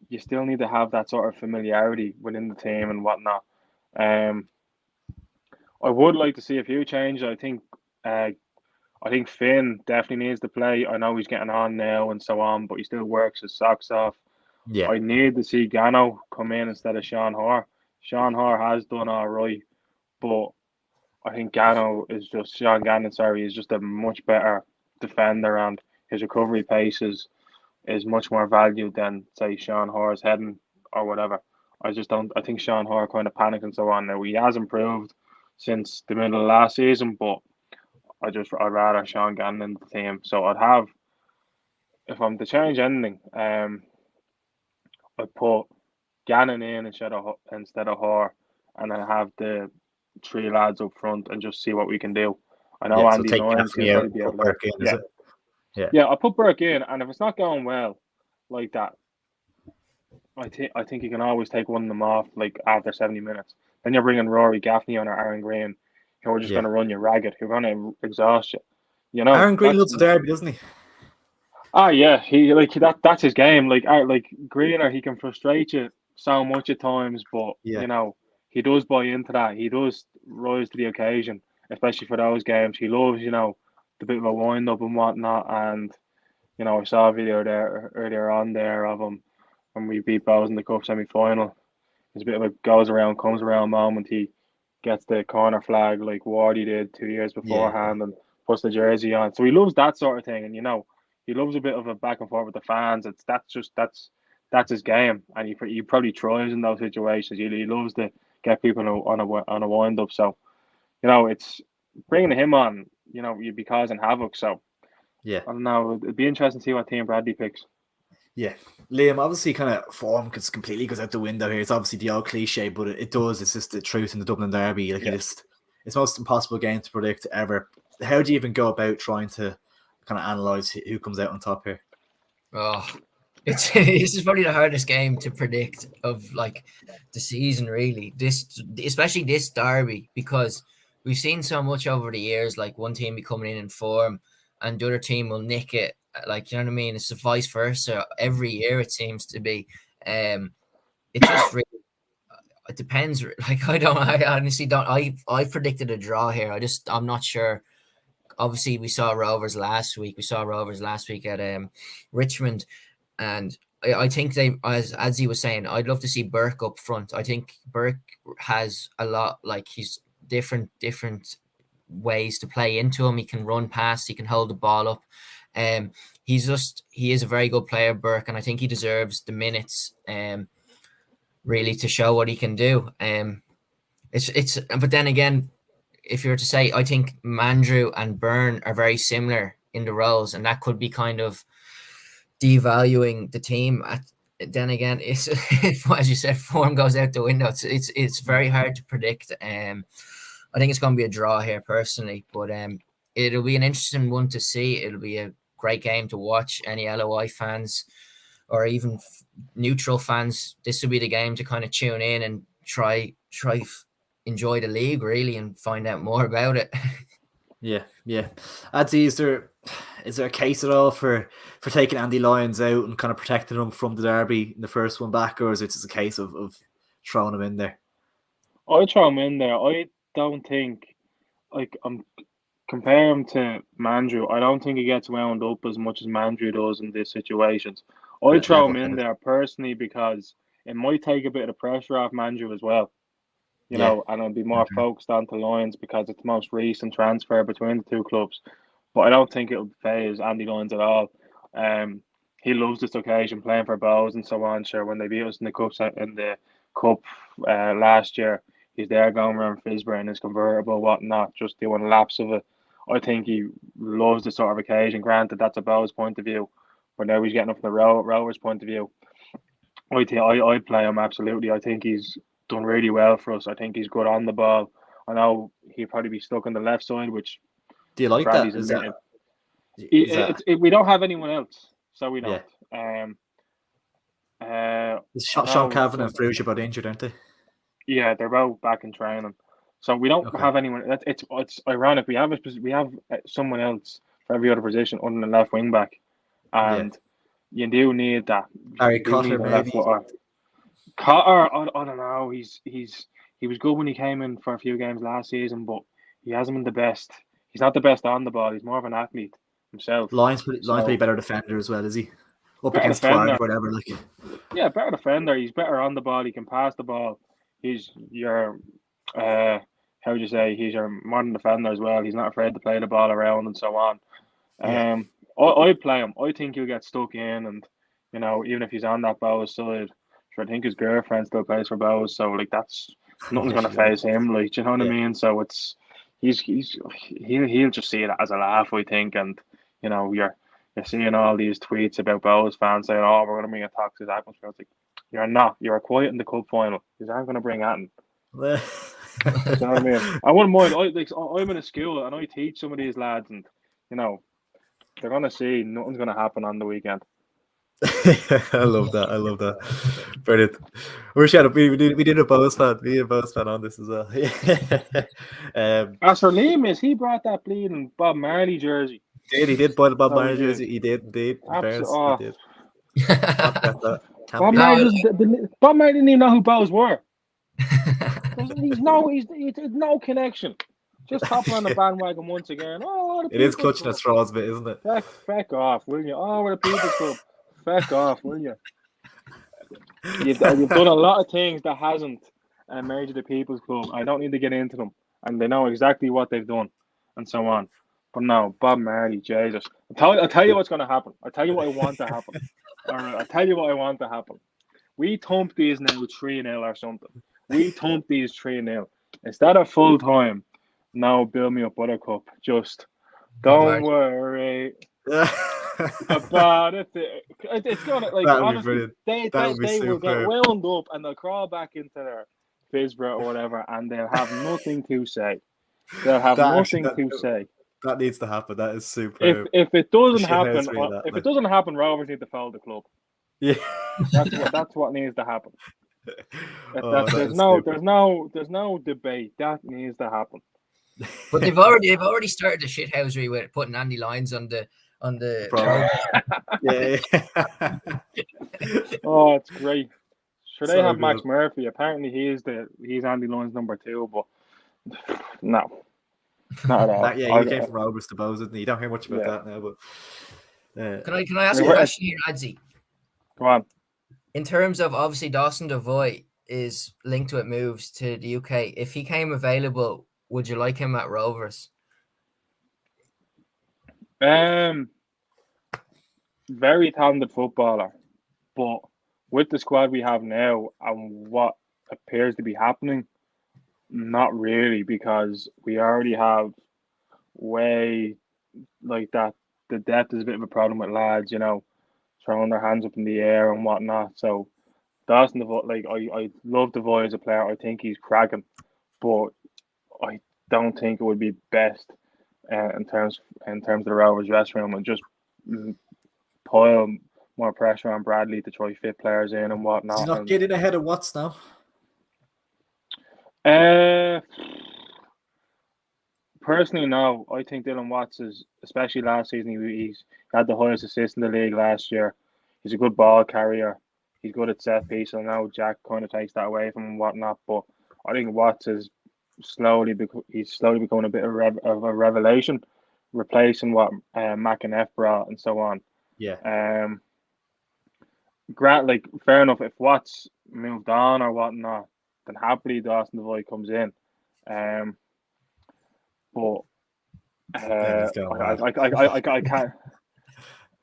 you still need to have that sort of familiarity within the team and whatnot. I would like to see a few changes. I think Finn definitely needs to play. I know he's getting on now and so on, but he still works his socks off. Yeah. I need to see Gano come in instead of Sean Hoare. Sean Hoare has done all right, but I think Sean Gannon is just a much better defender, and his recovery pace is much more valued than, say, Sean Hoare's heading or whatever. I think Sean Hoare kind of panicked and so on. Now, he has improved since the middle of last season, but I'd rather Sean Gannon in the team. So if I'm to change anything, I'd put Gannon in instead of Hoare, and then have the 3 lads up front and just see what we can do. I know Andy Lyons will probably be able to. Yeah, I'll put Burke in, and if it's not going well like that, I think you can always take one of them off, like, after 70 minutes. Then you're bringing Rory Gaffney on or Aaron Green, who are just going to run you ragged. Who are going to exhaust you. Aaron Green loves the derby, doesn't he? Yeah, that's his game. Like Greener, he can frustrate you so much at times, but he does buy into that. He does rise to the occasion, especially for those games. He loves, the bit of a wind up and whatnot. And I saw a video there earlier on there of him when we beat Bowes in the cup semi-final. It's a bit of a goes around, comes around moment. He gets the corner flag like Wardy did 2 years beforehand and puts the jersey on. So he loves that sort of thing, and he loves a bit of a back and forth with the fans. That's his game, and he probably thrives in those situations. He loves to get people on a wind up. So it's bringing him on. You'd be causing havoc. So Yeah. I don't know. It'd be interesting to see what team Bradley picks. Yeah. Liam, obviously kind of form completely goes out the window here. It's obviously the old cliche, but it does. It's just the truth in the Dublin Derby. Like it's the most impossible game to predict ever. How do you even go about trying to kind of analyze who comes out on top here? Oh, this is probably the hardest game to predict of like the season, really. Especially this derby, because we've seen so much over the years, like one team be coming in form and the other team will nick it. Like, you know what I mean? It's vice versa every year, it seems to be. It just really, it depends. Like, I honestly don't. I predicted a draw here. I'm not sure. Obviously, we saw Rovers last week. At Richmond, and I think they, as he was saying, I'd love to see Burke up front. I think Burke has a lot. Like, he's different ways to play into him. He can run past. He can hold the ball up. He is a very good player, Burke, and I think he deserves the minutes. Really to show what he can do. But then again, if you were to say, I think Mandrew and Byrne are very similar in the roles, and that could be kind of devaluing the team. Then again, it's as you said, form goes out the window. It's very hard to predict. I think it's going to be a draw here personally, but it'll be an interesting one to see. It'll be a great game to watch. Any LOI fans or even neutral fans, this will be the game to kind of tune in and try enjoy the league really and find out more about it. Yeah. Adzi, is there a case at all for taking Andy Lyons out and kind of protecting him from the derby in the first one back, or is it just a case of throwing him in there? I throw him in there. I don't think, compare him to Mandrew. I don't think he gets wound up as much as Mandrew does in these situations. I throw him in there personally because it might take a bit of the pressure off Mandrew as well. And it'll be more focused onto Lyons because it's the most recent transfer between the two clubs. But I don't think it'll faze Andy Lyons at all. He loves this occasion, playing for Bows and so on. Sure, when they beat us in the cup last year, he's there going around Fisborough in his convertible, whatnot, just doing laps of it. I think he loves this sort of occasion. Granted, that's a Bows point of view, but now he's getting up from the Rovers point of view. I'd play him absolutely. I think he's done really well for us. I think he's good on the ball. I know he'd probably be stuck on the left side, which do you like Bradley's that? We don't have anyone else, so we don't. Sean Cavan and Frugia both injured, aren't they? Yeah, they're both back in training, so we don't have anyone. It's ironic. We have someone else for every other position other than left wing back, and you do need that. Harry Cotter, maybe. Cotter, I don't know. He was good when he came in for a few games last season, but he hasn't been the best. He's not the best on the ball. He's more of an athlete himself. Lyons pretty better defender as well, is he? Up against Florida, whatever. Yeah, better defender. He's better on the ball. He can pass the ball. He's your how would you say? He's your modern defender as well. He's not afraid to play the ball around and so on. I'd play him. I think he'll get stuck in, and even if he's on that Bows side, I think his girlfriend still plays for Bows, so that's nothing's gonna phase him. Do you know what I mean? So he'll just see it as a laugh, I think, and you're seeing all these tweets about Bows fans saying, "Oh, we're gonna bring a toxic atmosphere." It's like, you're not. You're quiet in the cup final. You aren't gonna bring that in. You know what I mean? I wouldn't mind. I'm in a school and I teach some of these lads, and they're gonna see nothing's gonna happen on the weekend. I love that. Brilliant. We did a Bows fan. We did a Bows fan on this as well. As for Liam, he brought that bleeding Bob Marley jersey. He did buy the Bob Marley jersey. He did indeed. He did. Bob Marley didn't even know who Bows were. He's no connection. Just hopping on the bandwagon once again. It is clutching at straws a bit, isn't it? Feck off, will you? We're the People's Club. Feck off, will you? You've done a lot of things that hasn't made you the People's Club. I don't need to get into them, and they know exactly what they've done, and so on. But no, Bob Marley, Jesus. I'll tell you what's going to happen. I'll tell you what I want to happen. All right, I'll tell you what I want to happen. We thump these now 3-0 or something. We thump these 3-0. Instead of full time, now build me up Buttercup. Just don't worry about it. It's gonna like That would be honestly, brilliant. they will get superb. wound up and they'll crawl back into their Fisbra or whatever, and they'll have nothing to say. They'll have nothing to say. That needs to happen. That is superb. If it doesn't happen, it doesn't happen, Rovers need to fold the club. Yeah, that's what needs to happen. There's no debate. That needs to happen. But they've already started the shithousery with putting Andy Lyons on the yeah. Oh, it's great. Sure, they So have good. Max Murphy. Apparently, he's Andy Lyons number 2, but no, not at all. He came from Rovers to Bows, didn't he? You don't hear much about that now, but can I ask a question here, Adzi? Come on. In terms of obviously Dawson Devoy is linked to it moves to the UK. If he came available, would you like him at Rovers? Very talented footballer, but with the squad we have now and what appears to be happening, not really, because we already have way like that. The depth is a bit of a problem with lads, throwing their hands up in the air and whatnot. So Dawson Devoy, like I love Devoy as a player. I think he's cracking, but I don't think it would be best in terms of the Rovers dressing room and just pile more pressure on Bradley to try fit players in and whatnot. He's not getting ahead of Watts now. Personally, no. I think Dylan Watts is, especially last season, he had the highest assist in the league last year. He's a good ball carrier. He's good at set piece, and now Jack kind of takes that away from him and whatnot. But I think Watts is slowly becoming a bit of a revelation, replacing what Mccann brought and so on. Yeah. Grant, like, fair enough. If Watts moved on or whatnot, then happily Dawson Devoy comes in. But I can't.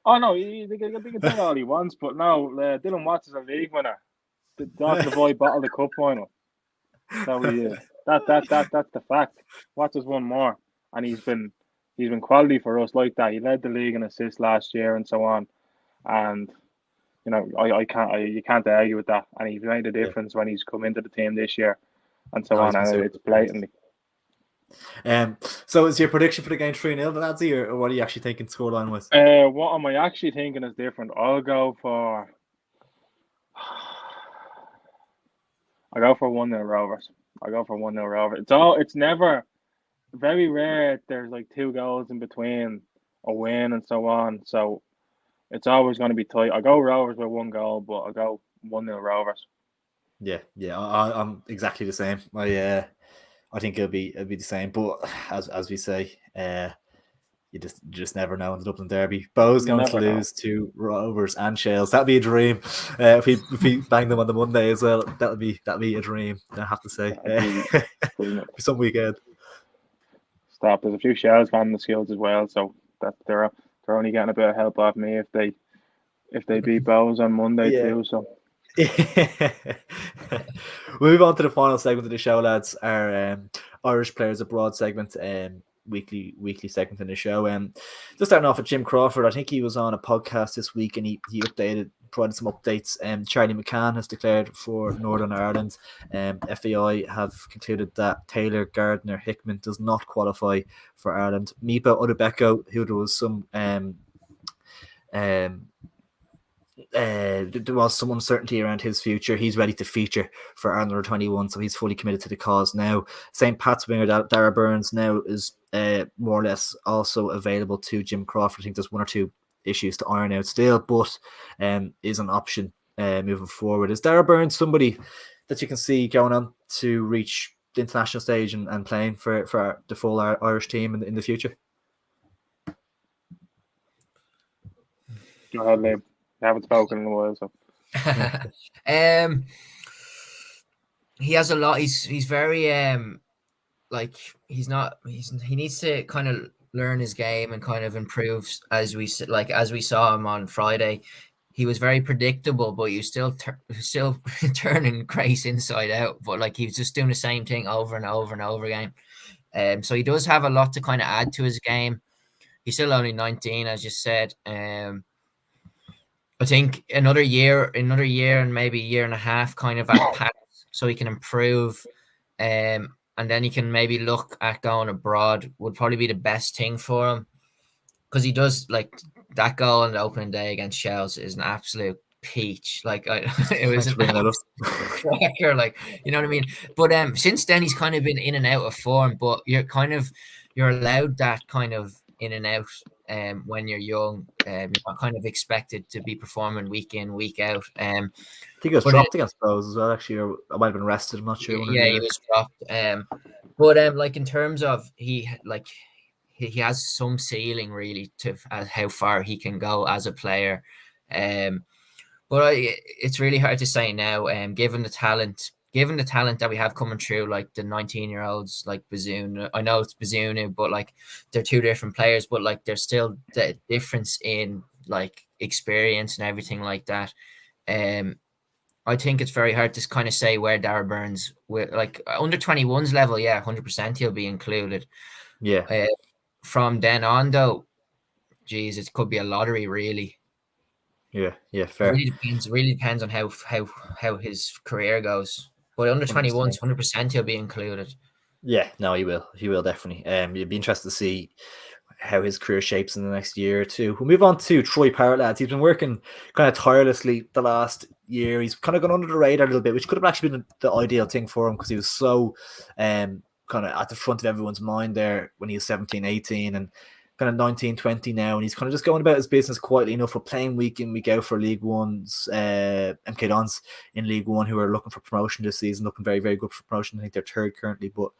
Oh no, they can tell all he wants, but no, Dylan Watts is a league winner. Dawson Devoy bottled the cup final. So he is. That's the fact. Watts has won more, and he's been quality for us like that. He led the league in assists last year and so on, and you can't argue with that. And he's made a difference when he's come into the team this year, and so on. And it's blatantly. So is your prediction for the game 3-0, Ladsy, or what are you actually thinking scoreline was? What am I actually thinking is different. I'll go for 1-0 Rovers. It's never very rare there's like 2 goals in between a win and so on. So it's always going to be tight. I'll go Rovers with 1 goal, but I'll go 1-0 Rovers. Yeah, I'm exactly the same. I think it'll be the same, but as we say, you just never know in the Dublin derby. Bo's going to lose to Rovers and Shales. That'd be a dream. If we bang them on the Monday as well, that'd be a dream. I have to say, for some weekend. Stop. There's a few Shales fans in the Skills as well, so that they're only getting a bit of help off me if they beat Bo's on Monday too. So. We'll move on to the final segment of the show, lads. Our Irish Players Abroad segment, weekly segment in the show. Just starting off with Jim Crawford. I think he was on a podcast this week and he provided some updates. Charlie Mccann has declared for Northern Ireland. FAI have concluded that Taylor Gardner Hickman does not qualify for Ireland. Mipa Odubeko, who there was some there was some uncertainty around his future. He's ready to feature for Ireland under 21, so he's fully committed to the cause now. St. Pat's winger Dara Burns now is more or less also available to Jim Crawford. I think there's 1 or 2 issues to iron out still, but is an option moving forward. Is Dara Burns somebody that you can see going on to reach the international stage and playing for the full Irish team in the future? Go ahead, Liam. I haven't spoken in a while, so. He has a lot. He's very he needs to kind of learn his game and kind of improve as we saw him on Friday. He was very predictable, but he was still turning Grace inside out. But like, he was just doing the same thing over and over and over again. So he does have a lot to kind of add to his game. He's still only 19, as you said. I think another year and maybe a year and a half kind of at Pats, so he can improve. And then he can maybe look at going abroad would probably be the best thing for him. Because he does, like, that goal on the opening day against Shells is an absolute peach. Like, it was an cracker, like, you know what I mean? But since then he's kind of been in and out of form, but you're allowed that kind of in and out when you're young. You're not kind of expected to be performing week in, week out. I think he was dropped against those as well, actually, or I might have been rested, I'm not sure. Yeah, he was dropped. But like, in terms of he has some ceiling really to how far he can go as a player. But it's really hard to say now, given the talent that we have coming through, like the 19-year-olds, like Bazoon. I know it's Bazoon, but like, they're two different players, but like, there's still the difference in like experience and everything like that. I think it's very hard to kind of say where Darragh Burns, like under 21s level, 100% he'll be included. Yeah. From then on, though, geez, it could be a lottery, really. Yeah, fair. It really depends on how his career goes. But under 21s, 100% he'll be included. Yeah, no, he will. He will definitely. You'd be interested to see how his career shapes in the next year or two. We'll move on to Troy Parrott, lads. He's been working kind of tirelessly the last year. He's kind of gone under the radar a little bit, which could have actually been the ideal thing for him, because he was so kind of at the front of everyone's mind there when he was 17, 18, and kind of 19, 20 now, and he's kind of just going about his business quietly enough, for playing week in, week out for League One's MK Dons in League One, who are looking for promotion this season, looking very, very good for promotion. I think they're third currently, but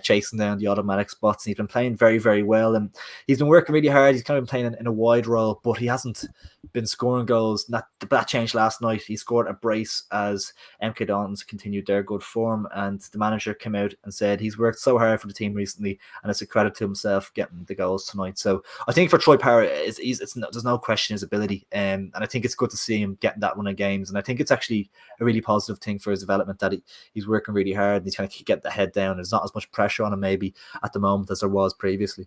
chasing down the automatic spots. And he's been playing very, very well, and he's been working really hard. He's kind of been playing in a wide role, but he hasn't been scoring goals. That changed last night. He scored a brace as MK Dons continued their good form, and the manager came out and said he's worked so hard for the team recently, and it's a credit to himself getting the goals tonight. So I think for Troy Parrott, there's no question his ability, and I think it's good to see him getting that run of games, and I think it's actually a really positive thing for his development that he's working really hard, and he's trying to get the head down. There's not as much pressure on him maybe at the moment as there was previously.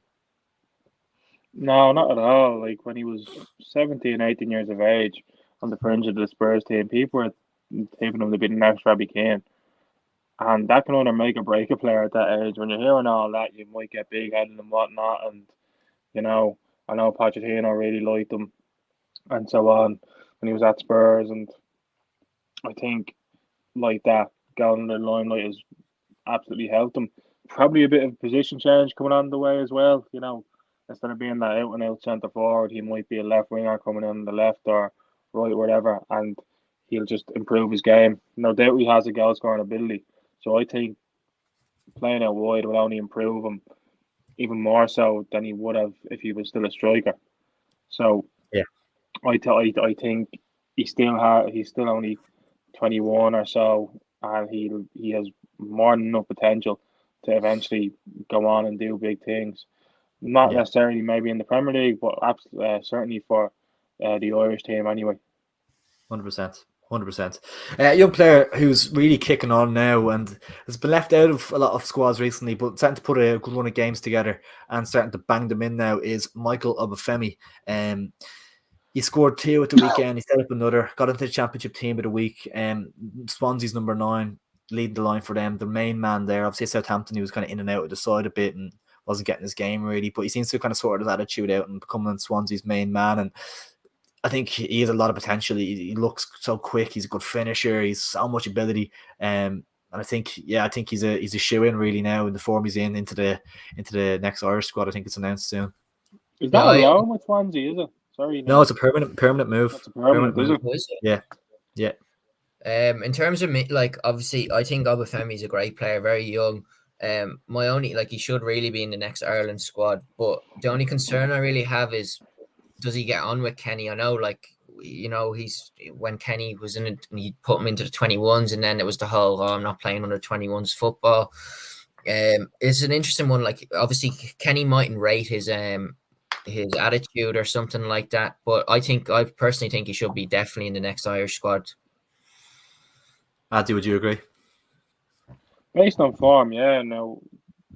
No, not at all. Like, when he was 17, 18 years of age on the fringe of the Spurs team, people were taping him to be the next Robbie Keane. And that can only make or break a player at that age. When you're hearing all that, you might get big-headed and whatnot. And, you know, I know Pochettino really liked him and so on when he was at Spurs. And I think, like, that, going in the limelight has absolutely helped him. Probably a bit of position change coming on the way as well, you know. Instead of being that out-and-out centre forward, he might be a left winger coming in on the left or right, whatever, and he'll just improve his game. No doubt he has a goal scoring ability. So I think playing out wide will only improve him even more so than he would have if he was still a striker. So yeah, I think he's still only 21 or so, and he has more than enough potential to eventually go on and do big things. Not necessarily maybe in the Premier League, but certainly for the Irish team anyway. 100%. A young player who's really kicking on now and has been left out of a lot of squads recently, but starting to put a good run of games together and starting to bang them in now, is Michael Obafemi. He scored 2 at the weekend. He set up another, got into the championship team of the week. Swansea's number 9, leading the line for them. The main man there, obviously Southampton, he was kind of in and out of the side a bit and wasn't getting his game really, but he seems to kind of sort his attitude out and becoming Swansea's main man. And I think he has a lot of potential. He looks so quick. He's a good finisher. He's so much ability. And I think he's a shoe-in really now in the form he's in into the next Irish squad. I think it's announced soon. Is that a loan with Swansea, is it? Sorry. No, it's a permanent move. That's a permanent move. Yeah. In terms of me, like, obviously, I think Obafemi is a great player, very young. My only, like, he should really be in the next Ireland squad, but the only concern I really have is, does he get on with Kenny? I know, like, you know, when Kenny was in it, and he put him into the 21s, and then it was the whole, I'm not playing under 21s football. It's an interesting one. Like obviously Kenny mightn't rate his attitude or something like that, but I personally think he should be definitely in the next Irish squad. Addy, would you agree? Based on form, yeah. Now,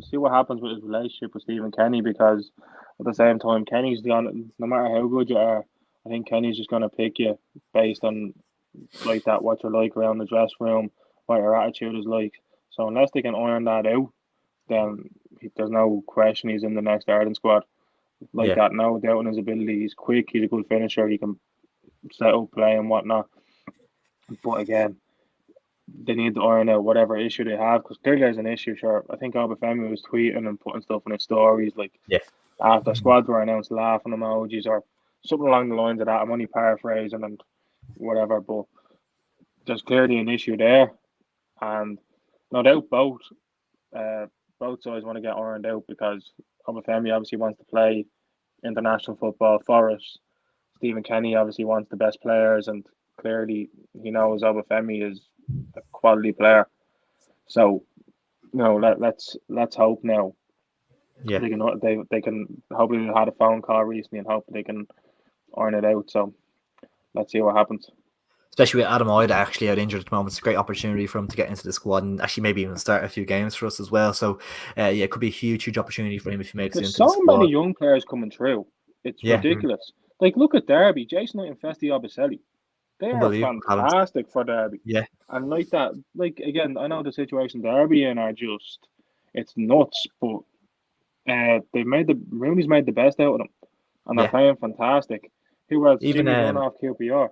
see what happens with his relationship with Stephen Kenny, because at the same time, Kenny's no matter how good you are, I think Kenny's just gonna pick you based on like that, what you're like around the dressing room, what your attitude is like. So unless they can iron that out, then there's no question he's in the next Ireland squad. Like Yeah. that, no doubt in his ability. He's quick, he's a good finisher, he can set up play and whatnot. But again, they need to iron out whatever issue they have, because clearly there's an issue. Sure, I think Obafemi was tweeting and putting stuff in his stories like Yeah. after squads were announced, laughing emojis or something along the lines of that. I'm only paraphrasing and whatever, but there's clearly an issue there, and no doubt both sides want to get ironed out, because Obafemi obviously wants to play international football for us. Stephen Kenny obviously wants the best players, and clearly he knows Obafemi is a quality player. So, let's hope now. Yeah. They can hopefully they had a phone call recently and hope they can iron it out. So let's see what happens. Especially with Adam Ida actually out injured at the moment, it's a great opportunity for him to get into the squad and actually maybe even start a few games for us as well. So, it could be a huge opportunity for him if he makes it There's into the so many squad. young players coming through. It's Yeah. ridiculous. Like, look at Derby, Jason Knight and Festi Obaselli. They are Unbelievable talent. fantastic for Derby. Yeah. And like that, like again, I know the situation Derby in are just, it's nuts, but Rooney's made the best out of them, and they're Yeah. playing fantastic. Who else? Even Jimmy Dunn off QPR.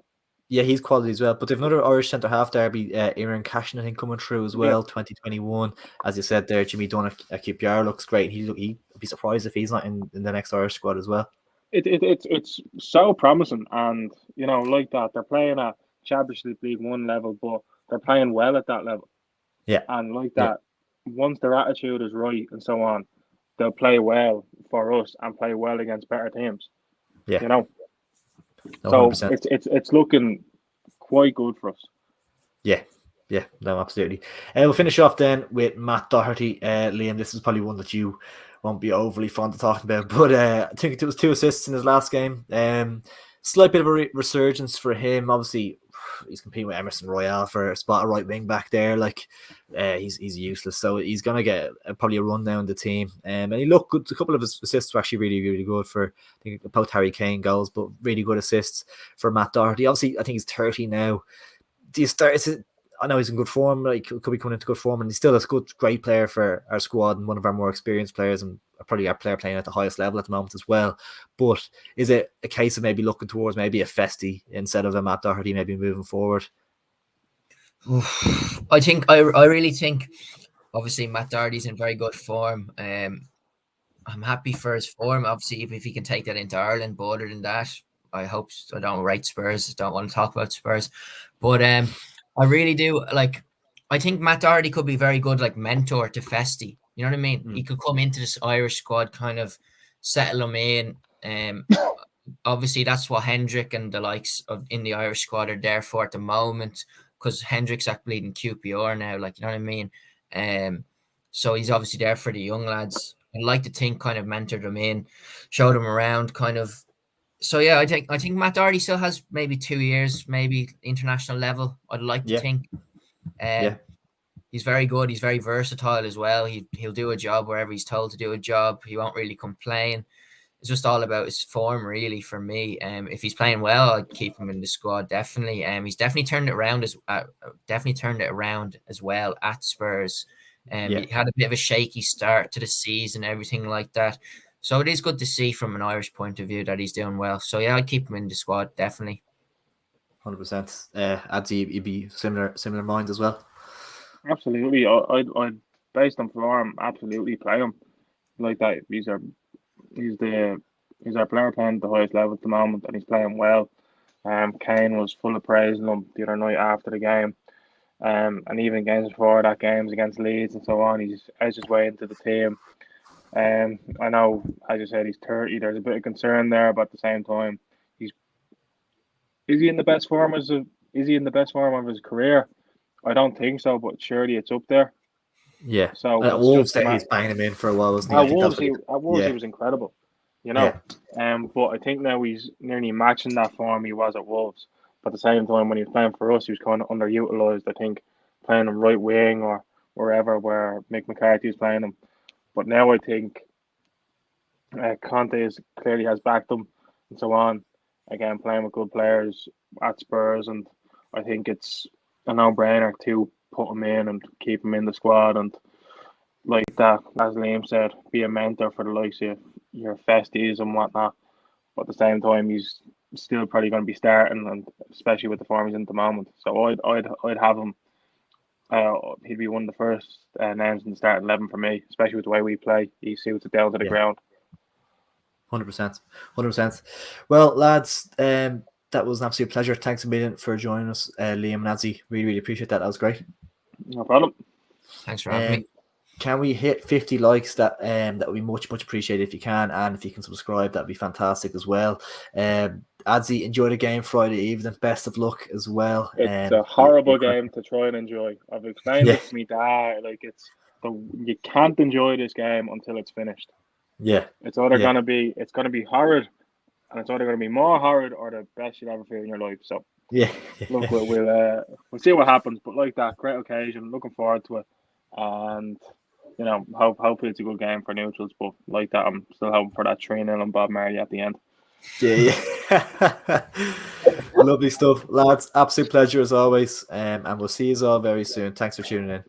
yeah, he's quality as well. But they've another Irish centre half Derby, Aaron Cashin, I think, coming through as well, 2021. As you said there, Jimmy Dunn at QPR looks great. He'd be surprised if he's not in the next Irish squad as well. It's so promising, and like that, they're playing at Championship League One level, but they're playing well at that level. Yeah. And like that, once their attitude is right and so on, they'll play well for us and play well against better teams. Yeah. No, so 100%. it's looking quite good for us. Yeah, no, absolutely. We'll finish off then with Matt Doherty. Liam, this is probably one that you won't be overly fond of talking about, but I think it was 2 assists in his last game. Slight bit of a resurgence for him. Obviously, he's competing with Emerson Royale for a spot of right wing back there. Like, he's useless, so he's gonna get probably a run down the team. And he looked good. A couple of his assists were actually really, really good for, I think, both Harry Kane goals, but really good assists for Matt Doherty. Obviously, I think he's 30 now. Do you start? I know he's in good form. Like, could be coming into good form, and he's still a great player for our squad and one of our more experienced players, and probably our player playing at the highest level at the moment as well. But is it a case of maybe looking towards maybe a Festi instead of a Matt Doherty, maybe moving forward? I really think, obviously, Matt Doherty's in very good form. I'm happy for his form. Obviously, if he can take that into Ireland, but other than that, I hope. I don't rate Spurs. Don't want to talk about Spurs, but I really do like. I think Matt Doherty could be very good, like mentor to Festi. You know what I mean? He could come into this Irish squad, kind of settle him in. Obviously, that's what Hendrick and the likes of in the Irish squad are there for at the moment, because Hendrick's actually in QPR now. Like, you know what I mean? So he's obviously there for the young lads. I'd like to think kind of mentored them in, showed them around, kind of. So yeah, I think Matt Doherty still has maybe 2 years, maybe international level. I'd like to think. He's very good. He's very versatile as well. He'll do a job wherever he's told to do a job. He won't really complain. It's just all about his form, really, for me. If he's playing well, I'd keep him in the squad definitely. He's definitely turned it around as well at Spurs. He had a bit of a shaky start to the season, everything like that. So it is good to see from an Irish point of view that he's doing well. So yeah, I'd keep him in the squad definitely. 100%. Adzi, you'd be similar minds as well. Absolutely, I'd based on form, absolutely play him like that. He's our player playing at the highest level at the moment, and he's playing well. Kane was full of praise of him the other night after the game. And even games before that, games against Leeds and so on, he's edged his way into the team. I know, as you said, he's 30. There's a bit of concern there, but at the same time, is he in the best form of his career? I don't think so, but surely it's up there. Yeah. So At it's Wolves, just he's banging him in for a while, wasn't he? at I think that's Wolves, what he was incredible, you know. But I think now he's nearly matching that form he was at Wolves. But at the same time, when he was playing for us, he was kind of underutilized. I think playing him right wing or wherever where Mick McCarthy is playing him. But now I think Conte clearly has backed him and so on. Again, playing with good players at Spurs, and I think it's a no-brainer to put him in and keep him in the squad. And like that, as Liam said, be a mentor for the likes of your Festies and whatnot. But at the same time, he's still probably going to be starting, and especially with the form he's in at the moment. So I'd have him. He'd be one of the first names in the starting 11 for me, especially with the way we play. He suits it down to the ground. 100%. 100%. Well, lads, that was an absolute pleasure. Thanks a million for joining us, Liam and Nazi. Really, really appreciate that. That was great. No problem. Thanks for having me. Can we hit 50 likes? That would be much appreciated if you can, and if you can subscribe, that'd be fantastic as well. Adzi, enjoy the game Friday evening. Best of luck as well. It's a horrible game to try and enjoy. I've explained it to me dad. Like you can't enjoy this game until it's finished. Yeah, it's either gonna be horrid, and it's either gonna be more horrid or the best you'll ever feel in your life. So look, we'll see what happens. But like that, great occasion. Looking forward to it, and you know, hopefully it's a good game for neutrals. But like that, I'm still hoping for that 3-0 and Bob Marley at the end. Yeah. Lovely stuff, lads. Absolute pleasure as always. And we'll see you all very soon. Thanks for tuning in.